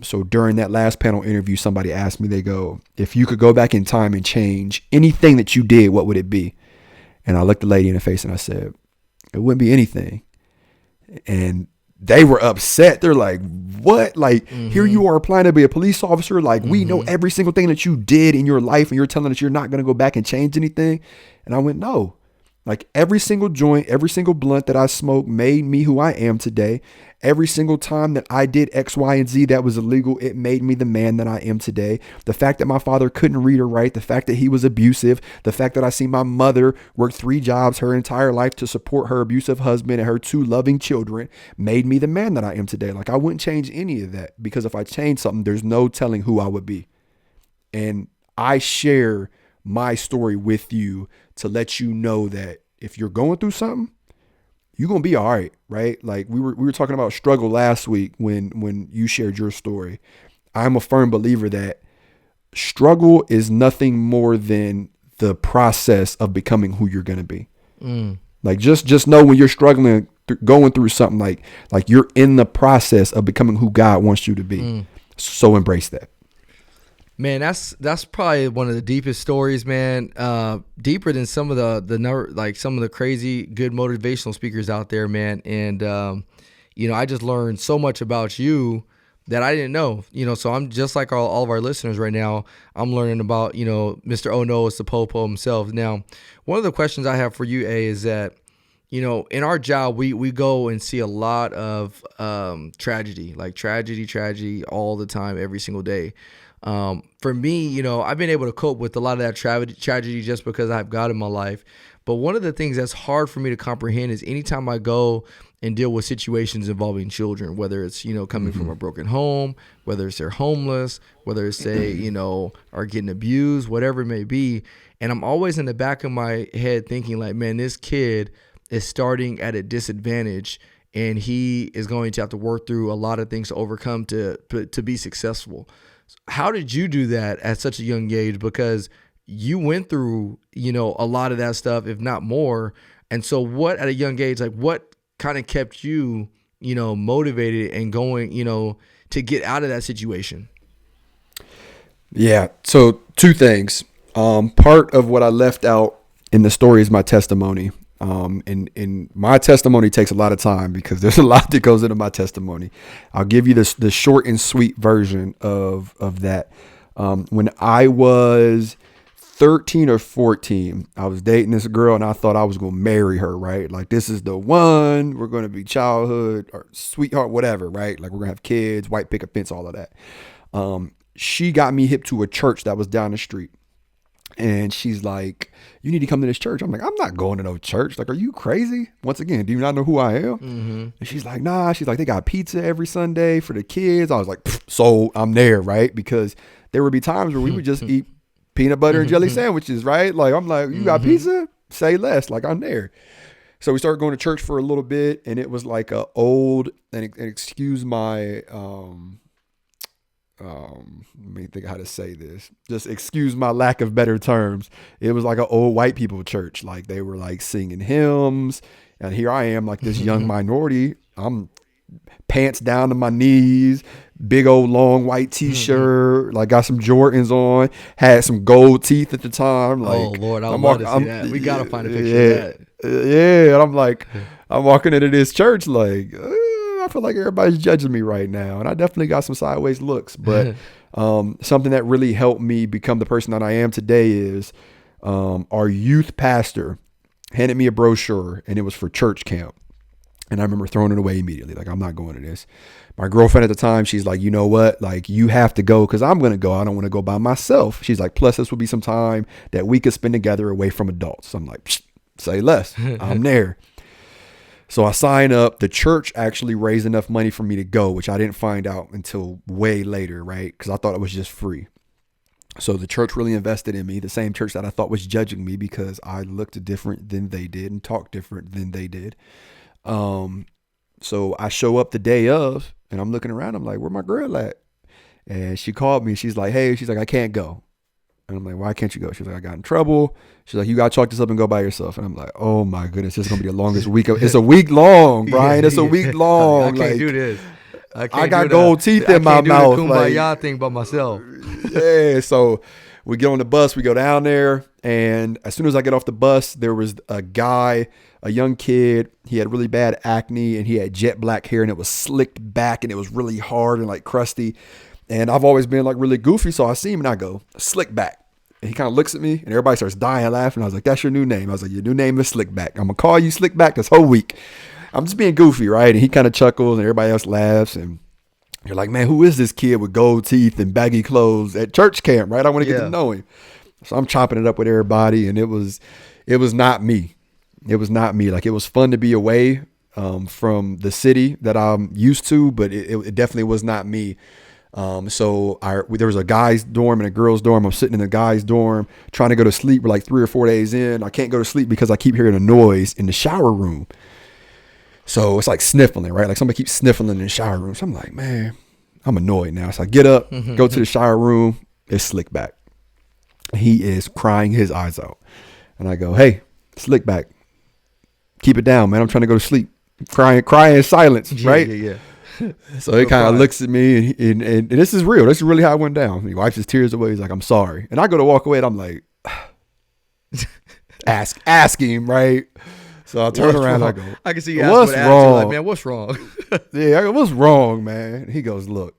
So during that last panel interview, somebody asked me, they go, if you could go back in time and change anything that you did, what would it be? And I looked the lady in the face and I said, it wouldn't be anything. And they were upset. They're like, what? Like, here you are applying to be a police officer. Like, we know every single thing that you did in your life, and you're telling us you're not going to go back and change anything. And I went, no. Like, every single joint, every single blunt that I smoked made me who I am today. Every single time that I did X, Y, and Z that was illegal, it made me the man that I am today. The fact that my father couldn't read or write, the fact that he was abusive, the fact that I see my mother work 3 jobs her entire life to support her abusive husband and her 2 loving children made me the man that I am today. Like, I wouldn't change any of that, because if I changed something, there's no telling who I would be. And I share my story with you to let you know that if you're going through something, you're going to be all right? Like we were talking about struggle last week when you shared your story. I'm a firm believer that struggle is nothing more than the process of becoming who you're going to be. Like just know when you're struggling, going through something, like you're in the process of becoming who God wants you to be. So embrace that. Man, that's probably one of the deepest stories, man. Deeper than some of some of the crazy good motivational speakers out there, man. And I just learned so much about you that I didn't know. So I'm just like all of our listeners right now. I'm learning about Mr. Oh No, it's the Popo himself. Now, one of the questions I have for you, A, is that in our job we go and see a lot of tragedy all the time, every single day. For me, I've been able to cope with a lot of that tragedy just because I have God in my life. But one of the things that's hard for me to comprehend is anytime I go and deal with situations involving children, whether it's, coming from a broken home, whether it's they're homeless, whether it's are getting abused, whatever it may be. And I'm always in the back of my head thinking like, man, this kid is starting at a disadvantage, and he is going to have to work through a lot of things to overcome to be successful. How did you do that at such a young age? Because you went through, a lot of that stuff, if not more. And so what, at a young age, like what kind of kept you, motivated and going, to get out of that situation? Yeah. So 2 things. Part of what I left out in the story is my testimony. And my testimony takes a lot of time because there's a lot that goes into my testimony. I'll give you the short and sweet version of that. When I was 13 or 14, I was dating this girl and I thought I was going to marry her, right? Like, this is the one, we're going to be childhood or sweetheart, whatever, right? Like, we're going to have kids, white picket fence, all of that. she got me hip to a church that was down the street. And she's like, you need to come to this church. I'm like, I'm not going to no church. Like, are you crazy? Once again, do you not know who I am? Mm-hmm. And she's like, nah. She's like, they got pizza every Sunday for the kids. I was like, so I'm there, right? Because there would be times where we would just eat peanut butter and jelly sandwiches, right? Like, I'm like, you got pizza? Say less. Like, I'm there. So we started going to church for a little bit, and it was like a old, and excuse my, let me think how to say this. Just excuse my lack of better terms. It was like an old white people church. Like, they were like singing hymns, and here I am, like this young minority. I'm pants down to my knees, big old long white t-shirt, like got some Jordans on, had some gold teeth at the time. Like, oh Lord, I would love to see that. We gotta find a picture of that. Yeah, and I'm like, I'm walking into this church like, I feel like everybody's judging me right now. And I definitely got some sideways looks. But something that really helped me become the person that I am today is our youth pastor handed me a brochure, and it was for church camp. And I remember throwing it away immediately. Like, I'm not going to this. My girlfriend at the time, she's like, you know what? Like, you have to go because I'm going to go. I don't want to go by myself. She's like, plus this will be some time that we could spend together away from adults. So I'm like, say less. I'm there. So I sign up. The church actually raised enough money for me to go, which I didn't find out until way later, right? Because I thought it was just free. So the church really invested in me, the same church that I thought was judging me because I looked different than they did and talked different than they did. So I show up the day of, and I'm looking around. I'm like, where my girl at? And she called me. She's like, hey, she's like, I can't go. And I'm like, why can't you go? She's like, I got in trouble. She's like, you got to chalk this up and go by yourself. And I'm like, oh my goodness, this is going to be the longest week. It's a week long, Brian. It's a week long. I can't do this. I got gold teeth in my mouth. I can't do the kumbaya thing by myself. Yeah. So we get on the bus, we go down there. And as soon as I get off the bus, there was a guy, a young kid. He had really bad acne, and he had jet black hair, and it was slicked back, and it was really hard and like crusty. And I've always been like really goofy. So I see him and I go, slick back. And he kind of looks at me, and everybody starts dying laughing. I was like, that's your new name. I was like, your new name is Slickback. I'm going to call you Slickback this whole week. I'm just being goofy, right? And he kind of chuckles, and everybody else laughs. And you're like, man, who is this kid with gold teeth and baggy clothes at church camp, right? I want to get to know him. So I'm chopping it up with everybody, and it was not me. It was not me. Like, it was fun to be away from the city that I'm used to, but it definitely was not me. So there was a guy's dorm and a girl's dorm. I'm sitting in the guy's dorm trying to go to sleep. We're like 3 or 4 days in. I can't go to sleep because I keep hearing a noise in the shower room. So it's like sniffling, right? Like somebody keeps sniffling in the shower room. So I'm like, man, I'm annoyed now. So I get up, go to the shower room. It's Slickback. He is crying his eyes out. And I go, hey, Slickback, keep it down, man. I'm trying to go to sleep. Crying in silence, right? Yeah. So he kind of looks at me, and this is real. This is really how it went down. He wipes his tears away. He's like, I'm sorry. And I go to walk away, and I'm like, ask him, right? So I turn around, and I go, I can see you what's wrong? Like, man, what's wrong? Yeah, what's wrong, man? He goes, look.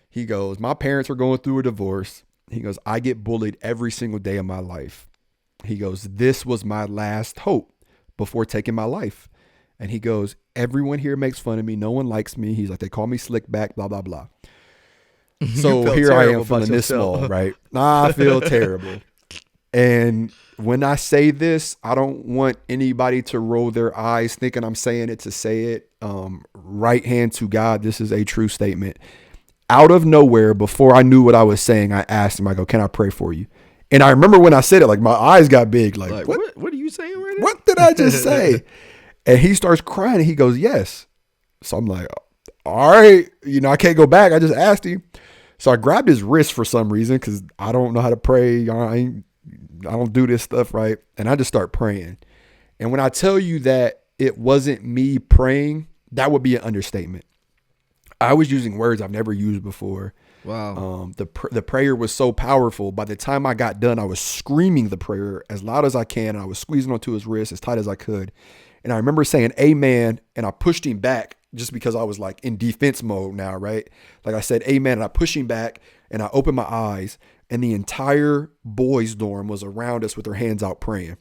He goes, my parents are going through a divorce. He goes, I get bullied every single day of my life. He goes, this was my last hope before taking my life. And he goes, everyone here makes fun of me. No one likes me. He's like, they call me Slickback, blah, blah, blah. So here I am feeling this small, right? I feel terrible. And when I say this, I don't want anybody to roll their eyes thinking I'm saying it to say it. Right hand to God, this is a true statement. Out of nowhere, before I knew what I was saying, I asked him, I go, can I pray for you? And I remember when I said it, like my eyes got big. Like what are you saying right now? What did I just say? And he starts crying, and he goes, yes. So I'm like, all right, I can't go back. I just asked him. So I grabbed his wrist for some reason because I don't know how to pray. I don't do this stuff right. And I just start praying. And when I tell you that it wasn't me praying, that would be an understatement. I was using words I've never used before. Wow. The prayer was so powerful. By the time I got done, I was screaming the prayer as loud as I can. And I was squeezing onto his wrist as tight as I could. And I remember saying amen, and I pushed him back just because I was like in defense mode now, right? Like I said amen, and I pushed him back, and I opened my eyes, and the entire boys' dorm was around us with their hands out praying.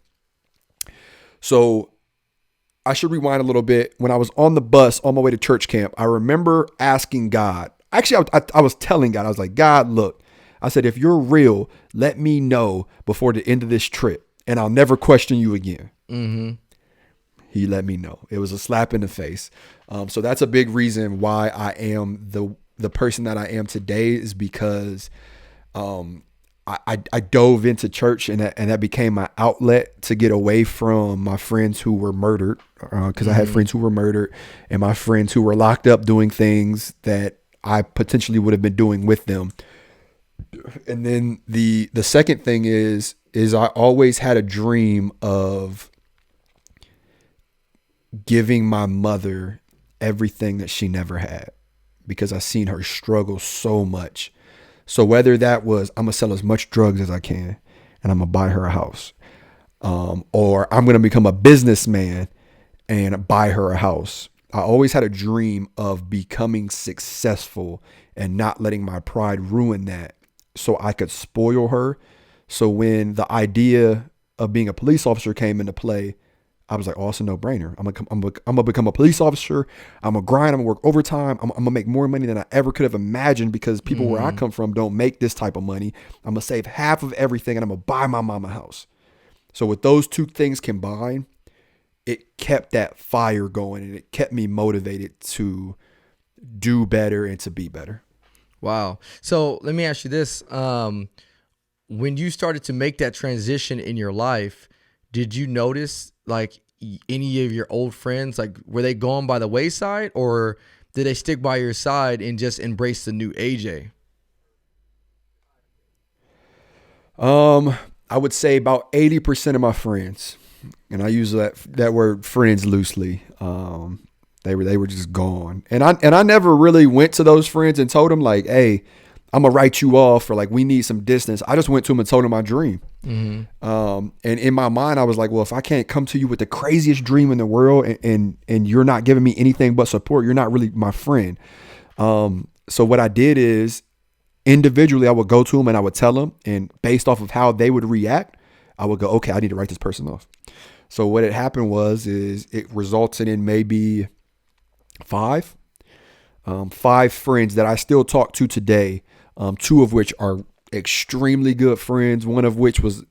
So I should rewind a little bit. When I was on the bus on my way to church camp, I remember asking God. actually, I was telling God, I was like, God, look, I said, if you're real, let me know before the end of this trip, and I'll never question you again. Mm-hmm. He let me know. It was a slap in the face. So that's a big reason why I am the person that I am today, is because I dove into church, and that became my outlet to get away from my friends who were murdered, because I had friends who were murdered, and my friends who were locked up doing things that I potentially would have been doing with them. And then the second thing is I always had a dream of giving my mother everything that she never had, because I seen her struggle so much. So whether that was, I'm gonna sell as much drugs as I can, and I'm gonna buy her a house, or I'm gonna become a businessman and buy her a house. I always had a dream of becoming successful and not letting my pride ruin that, so I could spoil her. So when the idea of being a police officer came into play, I was like, oh, it's a no-brainer. I'm gonna become a police officer. I'm gonna grind. I'm gonna work overtime. I'm gonna make more money than I ever could have imagined, because people where I come from don't make this type of money. I'm gonna save half of everything, and I'm gonna buy my mama a house. So with those two things combined, it kept that fire going, and it kept me motivated to do better and to be better. Wow. So let me ask you this. When you started to make that transition in your life, did you notice like any of your old friends, like were they going by the wayside, or did they stick by your side and just embrace the new AJ? I would say about 80% of my friends, and I use that word friends loosely, they were just gone. And I never really went to those friends and told them like, hey, I'm gonna write you off, or like we need some distance. I just went to them and told them my dream. And in my mind, I was like, well, if I can't come to you with the craziest dream in the world, and you're not giving me anything but support, you're not really my friend. So what I did is, individually, I would go to them and I would tell them, and based off of how they would react, I would go, okay, I need to write this person off. So what had happened is it resulted in maybe five friends that I still talk to today. Two of which are extremely good friends. One of which was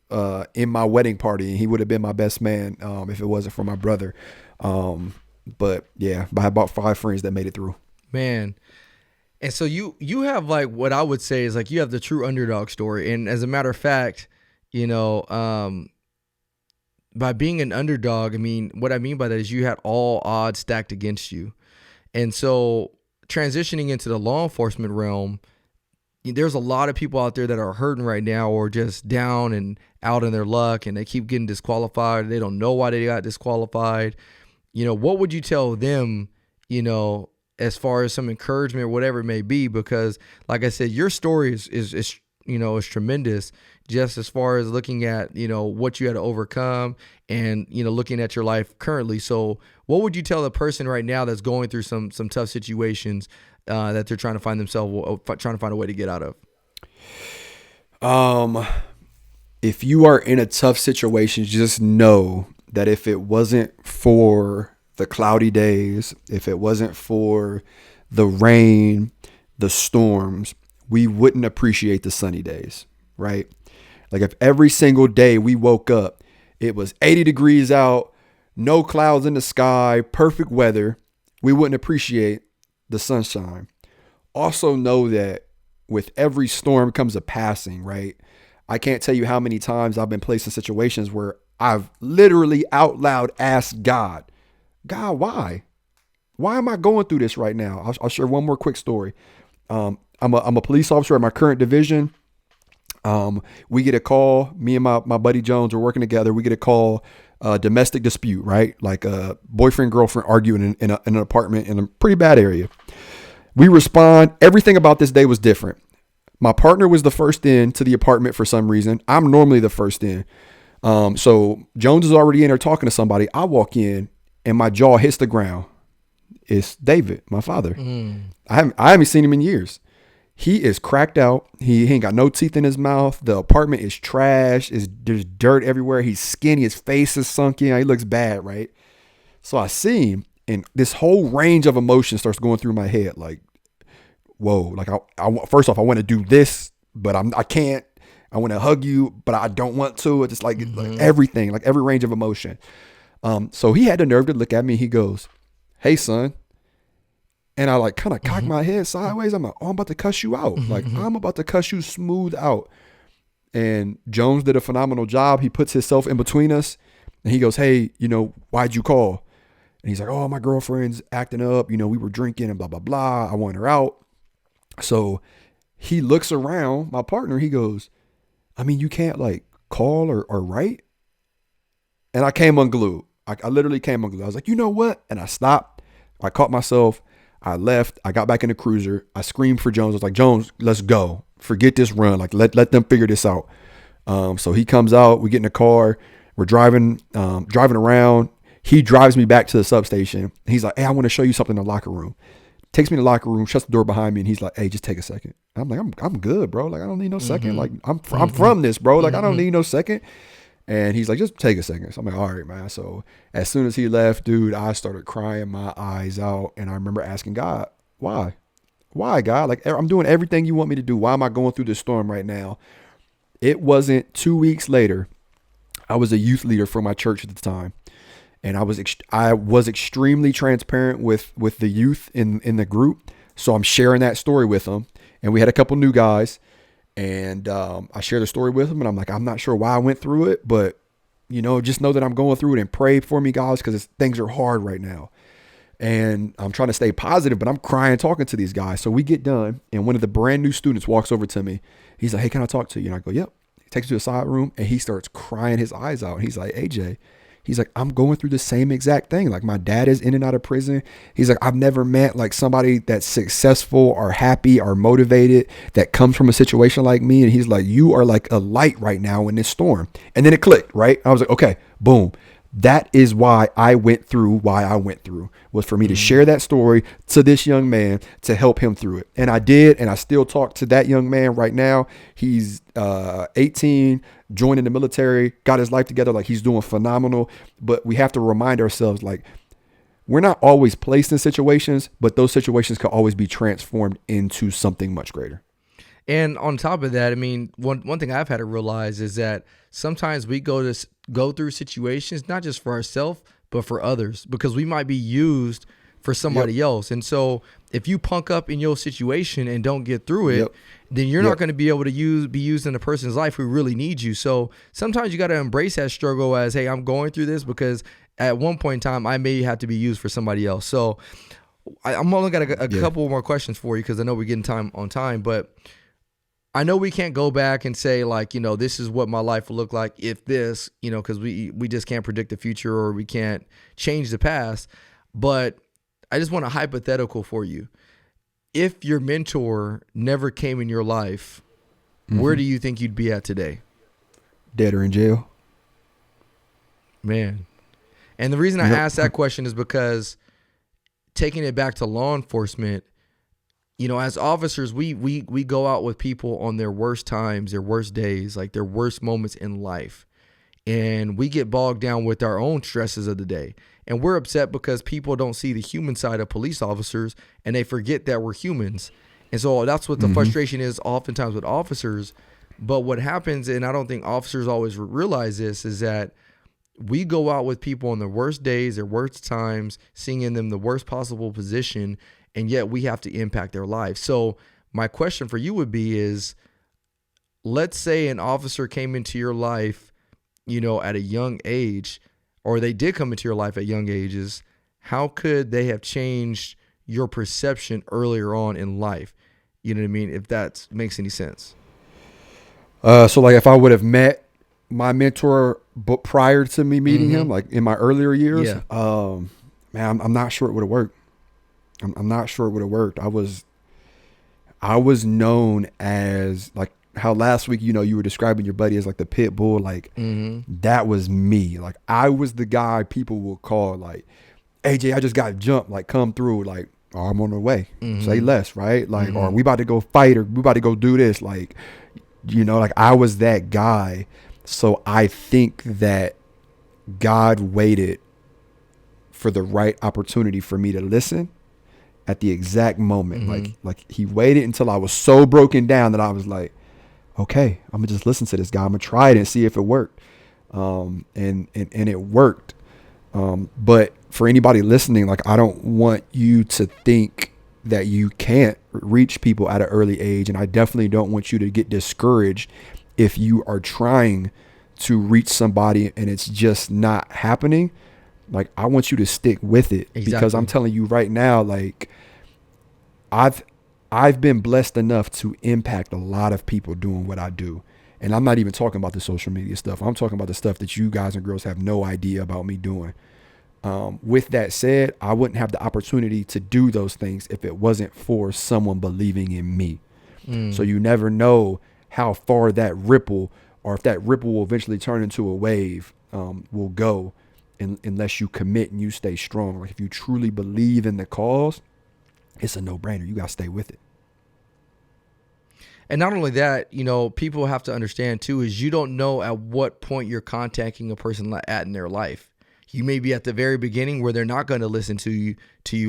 in my wedding party, and he would have been my best man if it wasn't for my brother. But yeah, I had about 5 friends that made it through. Man. And so you have like what I would say is like you have the true underdog story. And as a matter of fact, by being an underdog, I mean, what I mean by that is you had all odds stacked against you. And so transitioning into the law enforcement realm, there's a lot of people out there that are hurting right now, or just down and out in their luck, and they keep getting disqualified. They don't know why they got disqualified. What would you tell them, as far as some encouragement or whatever it may be? Because like I said, your story is tremendous, just as far as looking at, what you had to overcome and, looking at your life currently. So what would you tell a person right now that's going through some tough situations that they're trying to find a way to get out of? If you are in a tough situation, just know that if it wasn't for the cloudy days, if it wasn't for the rain, the storms, we wouldn't appreciate the sunny days, right? Like if every single day we woke up, it was 80 degrees out, no clouds in the sky, perfect weather, we wouldn't appreciate the sunshine. Also know that with every storm comes a passing, right? I can't tell you how many times I've been placed in situations where I've literally out loud asked God, why? Why am I going through this right now? I'll share one more quick story. I'm a police officer at my current division. We get a call, me and my buddy Jones are working together. We get a call, domestic dispute, right? Like a boyfriend, girlfriend arguing in an apartment in a pretty bad area. We respond. Everything about this day was different. My partner was the first in to the apartment for some reason. I'm normally the first in. So Jones is already in there talking to somebody. I walk in and my jaw hits the ground. It's David, my father. I haven't seen him in years. He is cracked out. He ain't got no teeth in his mouth. The apartment is trash. There's dirt everywhere. He's skinny. His face is sunken. He looks bad, right? So I see him, and this whole range of emotions starts going through my head. Like, whoa, like first off, I want to do this, but I can't. I want to hug you, but I don't want to. It's just like everything, like every range of emotion. So he had the nerve to look at me. He goes, "Hey, son." And I like kind of cocked my head sideways. I'm like, "Oh, I'm about to cuss you out. Like, I'm about to cuss you smooth out." And Jones did a phenomenal job. He puts himself in between us and he goes, "Hey, why'd you call?" And he's like, "Oh, my girlfriend's acting up. We were drinking and blah, blah, blah. I want her out." So he looks around, my partner, he goes, "I mean, you can't like call or write?" And I came unglued. I literally came unglued. I was like, "You know what?" And I stopped. I caught myself. I left. I got back in the cruiser. I screamed for Jones. I was like, "Jones, let's go. Forget this run. Like, let them figure this out." So he comes out. We get in the car. We're driving around. He drives me back to the substation. He's like, "Hey, I want to show you something in the locker room." Takes me to the locker room, shuts the door behind me, and he's like, "Hey, just take a second." I'm like, I'm good, bro. Like, I don't need no second. Like, I'm from this, bro. Like, I don't need no second. And he's like, "Just take a second." So I'm like, "All right, man." So as soon as he left, dude, I started crying my eyes out. And I remember asking God, why? Why, God? Like, I'm doing everything you want me to do. Why am I going through this storm right now? It wasn't 2 weeks later. I was a youth leader for my church at the time. And I was extremely transparent with the youth in the group. So I'm sharing that story with them. And we had a couple new guys. And I shared the story with them. And I'm like, "I'm not sure why I went through it. But, just know that I'm going through it and pray for me, guys, because things are hard right now." And I'm trying to stay positive, but I'm crying talking to these guys. So we get done. And one of the brand new students walks over to me. He's like, "Hey, can I talk to you?" And I go, "Yep." He takes me to a side room. And he starts crying his eyes out. And he's like, "AJ," he's like, "I'm going through the same exact thing. Like, my dad is in and out of prison." He's like, "I've never met like somebody that's successful or happy or motivated that comes from a situation like me." And he's like, "You are like a light right now in this storm." And then it clicked, right? I was like, okay, boom. That is why I went through was for me to share that story to this young man to help him through it. And I did. And I still talk to that young man right now. He's 18, joined in the military, got his life together. Like, he's doing phenomenal. But we have to remind ourselves, like, we're not always placed in situations, but those situations can always be transformed into something much greater. And on top of that, I mean, one thing I've had to realize is that sometimes we go through situations not just for ourselves but for others, because we might be used for somebody else. And so if you punk up in your situation and don't get through it, then you're not going to be able to be used in a person's life who really needs you. So sometimes you got to embrace that struggle as, hey, I'm going through this because at one point in time I may have to be used for somebody else. So I'm only got a couple more questions for you because I know we're getting time on time, but I know we can't go back and say, like, this is what my life will look like if this, because we just can't predict the future or we can't change the past. But I just want a hypothetical for you. If your mentor never came in your life, where do you think you'd be at today? Dead or in jail. Man. And the reason I asked that question is because taking it back to law enforcement, as officers, we go out with people on their worst times, their worst days, like their worst moments in life. And we get bogged down with our own stresses of the day. And we're upset because people don't see the human side of police officers and they forget that we're humans. And so that's what the frustration is oftentimes with officers. But what happens, and I don't think officers always realize this, is that we go out with people on their worst days, their worst times, seeing in them the worst possible position, and yet we have to impact their lives. So my question for you would be is, let's say an officer came into your life, at a young age, or they did come into your life at young ages. How could they have changed your perception earlier on in life? You know what I mean? If that makes any sense. So like if I would have met my mentor but prior to me meeting him, like in my earlier years, man, I'm not sure it would have worked. I'm not sure it would have worked. I was known as, like how last week, you were describing your buddy as like the pit bull. Like that was me. Like I was the guy people will call like, AJ, I just got jumped. Like come through. Like, oh, I'm on the way. Say less, right? Like, or we about to go fight, or we about to go do this. Like, like I was that guy. So I think that God waited for the right opportunity for me to listen at the exact moment. Like he waited until I was so broken down that I was like, okay, I'm gonna just listen to this guy. I'm gonna try it and see if it worked. And it worked. But for anybody listening, like, I don't want you to think that you can't reach people at an early age. And I definitely don't want you to get discouraged if you are trying to reach somebody and it's just not happening. Like, I want you to stick with it. Exactly. Because I'm telling you right now, like, I've been blessed enough to impact a lot of people doing what I do. And I'm not even talking about the social media stuff. I'm talking about the stuff that you guys and girls have no idea about me doing. With that said, I wouldn't have the opportunity to do those things if it wasn't for someone believing in me. So you never know how far that ripple, or if that ripple will eventually turn into a wave, will go unless you commit and you stay strong. Like, if you truly believe in the cause, it's a no-brainer. You got to stay with it. And not only that, you know, people have to understand too, is you don't know at what point you're contacting a person at in their life. You may be at the very beginning where they're not going to listen to you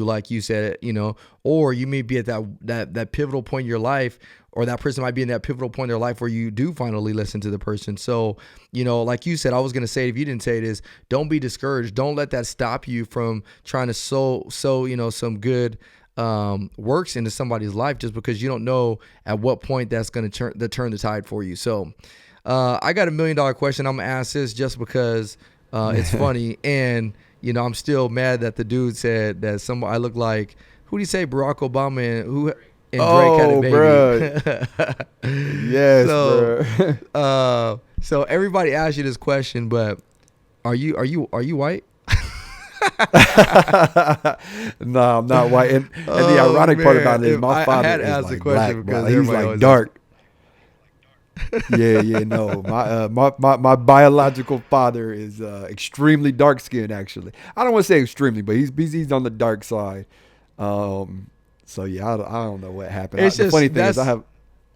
like you said, you know, or you may be at that pivotal point in your life, or that person might be in that pivotal point in their life where you do finally listen to the person. So, you know, like you said, I was going to say, if you didn't say it, is don't be discouraged. Don't let that stop you from trying to sow, you know, some good works into somebody's life, just because you don't know at what point that's going to turn the tide for you. So I got $1 million question. I'm going to ask this just because it's funny. And, you know, I'm still mad that the dude said that I look like, who do you say, Barack Obama and Drake had a baby. Yes, bro. So everybody asks you this question, but are you white? No, I'm not white. And the ironic part about it is my father is like the question black, he's like dark. No. My biological father is extremely dark skinned, actually. I don't want to say extremely, but he's on the dark side. So yeah, I don't know what happened. The funny thing is,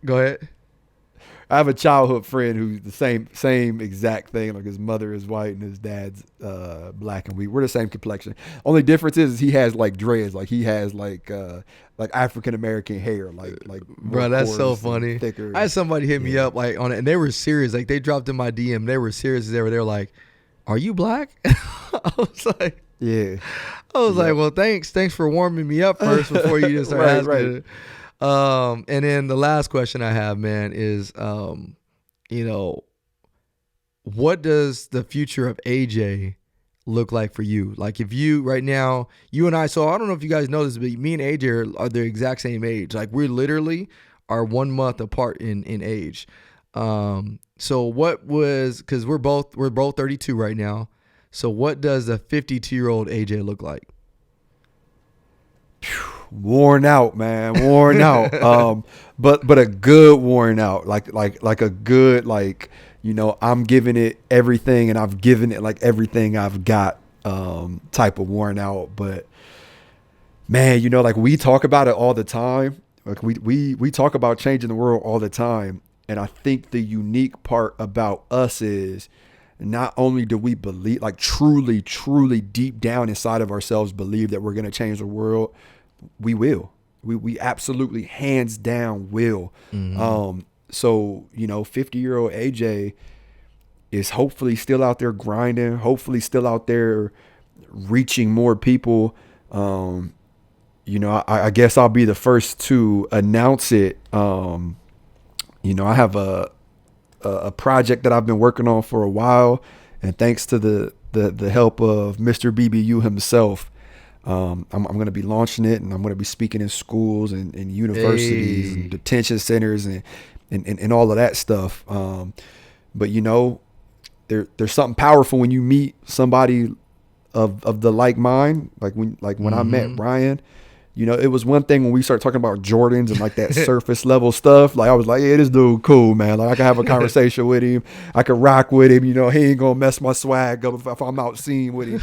go ahead. I have a childhood friend who's the same exact thing. Like, his mother is white and his dad's black, and we're the same complexion. Only difference is he has like dreads, like he has like African American hair, like bro. That's so funny. Thicker. I had somebody hit me up like on it, and they were serious. Like, they dropped in my DM. They were serious. They were like, "Are you black?" I was like, "Yeah." I was like, "Well, thanks for warming me up first before you just start asking." Right. And then the last question I have, man, is, you know, what does the future of AJ look like for you? Like, if you right now, you and I, so I don't know if you guys know this, but me and AJ are the exact same age. Like, we literally are 1 month apart in age. So what was, cause we're both 32 right now. So what does a 52-year-old AJ look like? Worn out, man. Worn out. But a good worn out. Like a good, like, you know, I'm giving it everything and I've given it like everything I've got type of worn out. But man, you know, like, we talk about it all the time. Like, we talk about changing the world all the time. And I think the unique part about us is not only do we believe, like, truly deep down inside of ourselves believe that we're going to change the world, we will. We absolutely, hands down, will. Mm-hmm. So, you know, 50-year-old AJ is hopefully still out there grinding, hopefully still out there reaching more people. You know, I guess I'll be the first to announce it. You know, I have a project that I've been working on for a while, and thanks to the help of Mr. BBU himself, I'm going to be launching it, and I'm going to be speaking in schools and universities and detention centers and all of that stuff. But, you know, there's something powerful when you meet somebody of the like mind. Like when mm-hmm. I met Ryan, you know, it was one thing when we started talking about Jordans and like that surface level stuff. Like, I was like, yeah, this dude cool, man. Like, I can have a conversation with him. I can rock with him. You know, he ain't gonna mess my swag up if I'm out seen with him.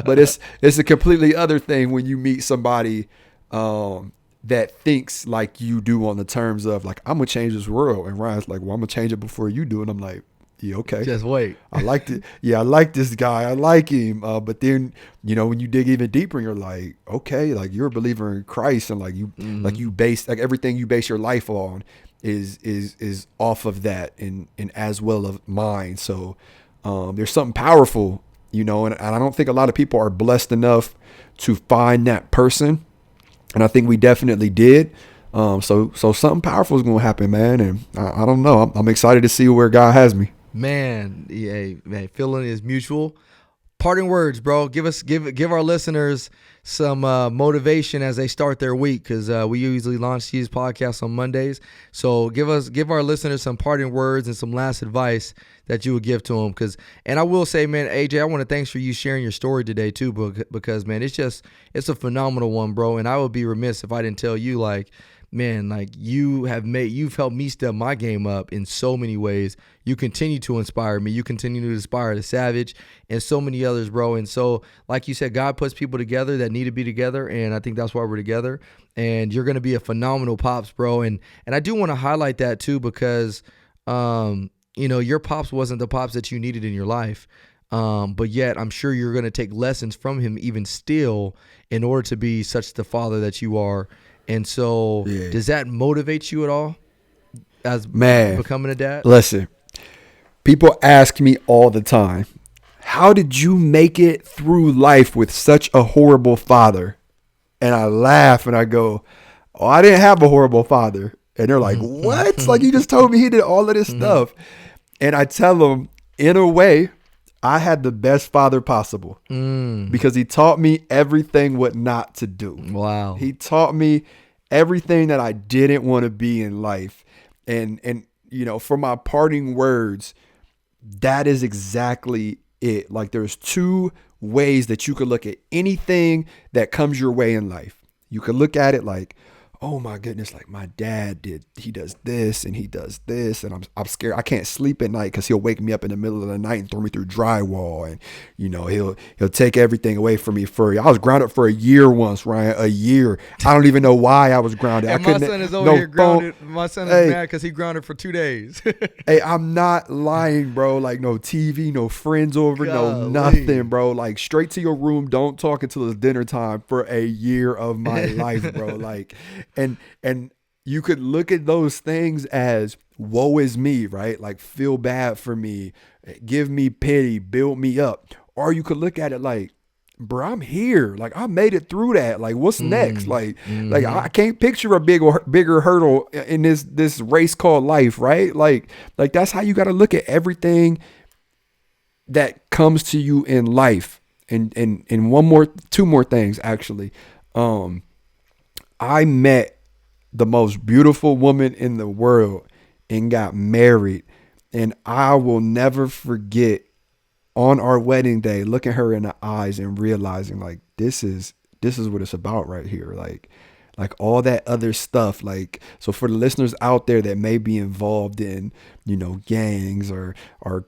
But it's a completely other thing when you meet somebody that thinks like you do, on the terms of like, I'm gonna change this world. And Ryan's like, well, I'm gonna change it before you do. And I'm like, Yeah, okay. Just wait. I like it. Yeah, I like this guy. I like him. But then, when you dig even deeper, you're like, okay, like you're a believer in Christ, and like you base like everything you base your life on is off of that, and as well of mine. So there's something powerful, and I don't think a lot of people are blessed enough to find that person, and I think we definitely did. So something powerful is gonna happen, man, and I don't know. I'm excited to see where God has me. Man, yeah, man, feeling is mutual. Parting words, bro. Give our listeners some motivation as they start their week, because we usually launch these podcasts on Mondays. So give our listeners some parting words and some last advice that you would give to them. And I will say, man, AJ, I want to thanks for you sharing your story today too, because man, it's a phenomenal one, bro. And I would be remiss if I didn't tell you, like, man, like you've helped me step my game up in so many ways. You continue to inspire me. You continue to inspire the Savage and so many others, bro. And so, like you said, God puts people together that need to be together, and I think that's why we're together. And you're going to be a phenomenal pops, bro. And I do want to highlight that too, because your pops wasn't the pops that you needed in your life. But yet I'm sure you're going to take lessons from him even still in order to be such the father that you are. And so Does that motivate you at all as becoming a dad? Listen, people ask me all the time, how did you make it through life with such a horrible father? And I laugh and I go, oh, I didn't have a horrible father. And they're like, what? Like, you just told me he did all of this stuff. And I tell them, in a way, I had the best father possible because he taught me everything what not to do. Wow. He taught me everything that I didn't want to be in life. And for my parting words, that is exactly it. Like, there's two ways that you could look at anything that comes your way in life. You could look at it like, oh my goodness, like my dad he does this and he does this, and I'm scared. I can't sleep at night because he'll wake me up in the middle of the night and throw me through drywall, and he'll take everything away from me. I was grounded for a year once, Ryan. A year. I don't even know why I was grounded. And my son is over here grounded. My son is mad because he grounded for 2 days. Hey, I'm not lying, bro. Like, no TV, no friends over, no nothing, bro. Like, straight to your room. Don't talk until it's dinner time for a year of my life, bro. Like. And you could look at those things as woe is me, right? Like, feel bad for me, give me pity, build me up. Or you could look at it like, bro, I'm here. Like, I made it through that. Like, what's next? Like I can't picture a bigger hurdle in this race called life, right? Like that's how you got to look at everything that comes to you in life. And two more things actually. I met the most beautiful woman in the world and got married. And I will never forget on our wedding day, looking her in the eyes and realizing, like, this is what it's about right here. Like all that other stuff. Like, so for the listeners out there that may be involved in, gangs or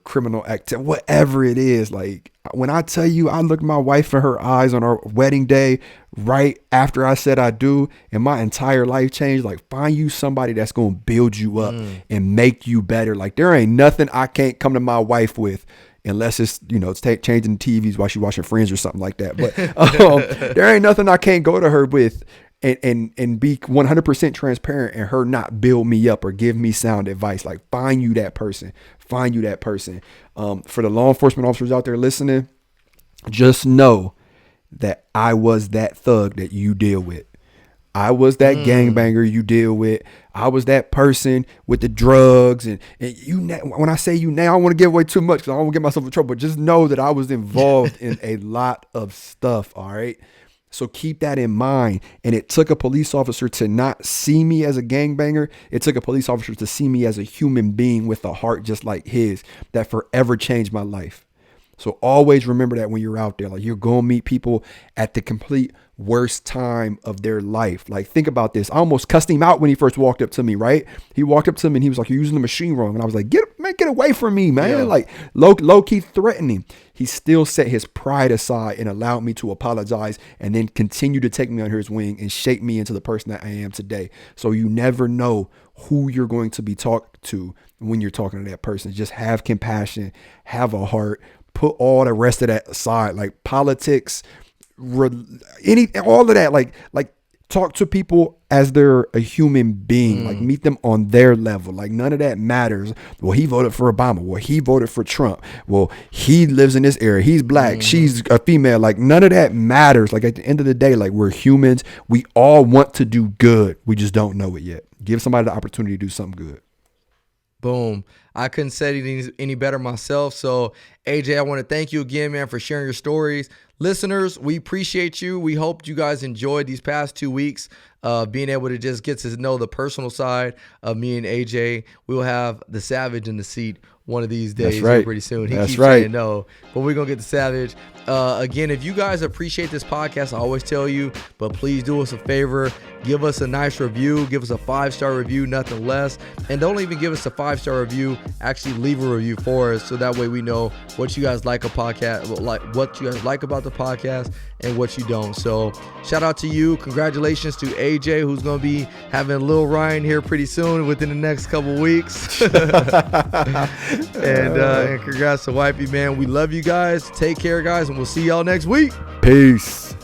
criminal activity, whatever it is, like, when I tell you, I looked my wife in her eyes on our wedding day, right after I said I do, and my entire life changed. Like, find you somebody that's going to build you up and make you better. Like, there ain't nothing I can't come to my wife with, unless it's, it's changing the TVs while she's watching Friends or something like that. But there ain't nothing I can't go to her with and be 100% transparent and her not build me up or give me sound advice. Like, find you that person. For the law enforcement officers out there listening, just know that I was that thug that you deal with. I was that gangbanger you deal with. I was that person with the drugs. And you. When I say you now, I don't want to give away too much because I don't want to get myself in trouble. But just know that I was involved in a lot of stuff, all right? So keep that in mind. And it took a police officer to not see me as a gangbanger. It took a police officer to see me as a human being with a heart just like his that forever changed my life. So always remember that when you're out there, like, you're going to meet people at the complete worst time of their life. Like, think about this. I almost cussed him out when he first walked up to me, right? He walked up to me and he was like, you're using the machine wrong. And I was like, get away from me, man. Yeah. Like, low key threatening. He still set his pride aside and allowed me to apologize and then continue to take me under his wing and shape me into the person that I am today. So you never know who you're going to be talked to when you're talking to that person. Just have compassion, have a heart, put all the rest of that aside, like politics, all of that, like talk to people as they're a human being, like meet them on their level. Like none of that matters. Well, he voted for Obama. Well, he voted for Trump. Well, he lives in this area. He's black. She's a female. Like none of that matters. Like at the end of the day, like we're humans. We all want to do good. We just don't know it yet. Give somebody the opportunity to do something good. Boom. I couldn't say it any better myself. So, AJ, I want to thank you again, man, for sharing your stories. Listeners, we appreciate you. We hope you guys enjoyed these past 2 weeks being able to just get to know the personal side of me and AJ. We will have the Savage in the seat one of these days. That's right. Pretty soon. He That's keeps right. saying no, but we're going to get the Savage. Again, if you guys appreciate this podcast, I always tell you, but please do us a favor. Give us a nice review. Give us a 5-star review, nothing less. And don't even give us a 5-star review. Actually, leave a review for us so that way we know what you guys like a podcast, like what you guys like about the podcast and what you don't. So shout out to you. Congratulations to AJ, who's going to be having Lil Ryan here pretty soon within the next couple weeks. And congrats to Wifey, man. We love you guys. Take care, guys, and we'll see y'all next week. Peace.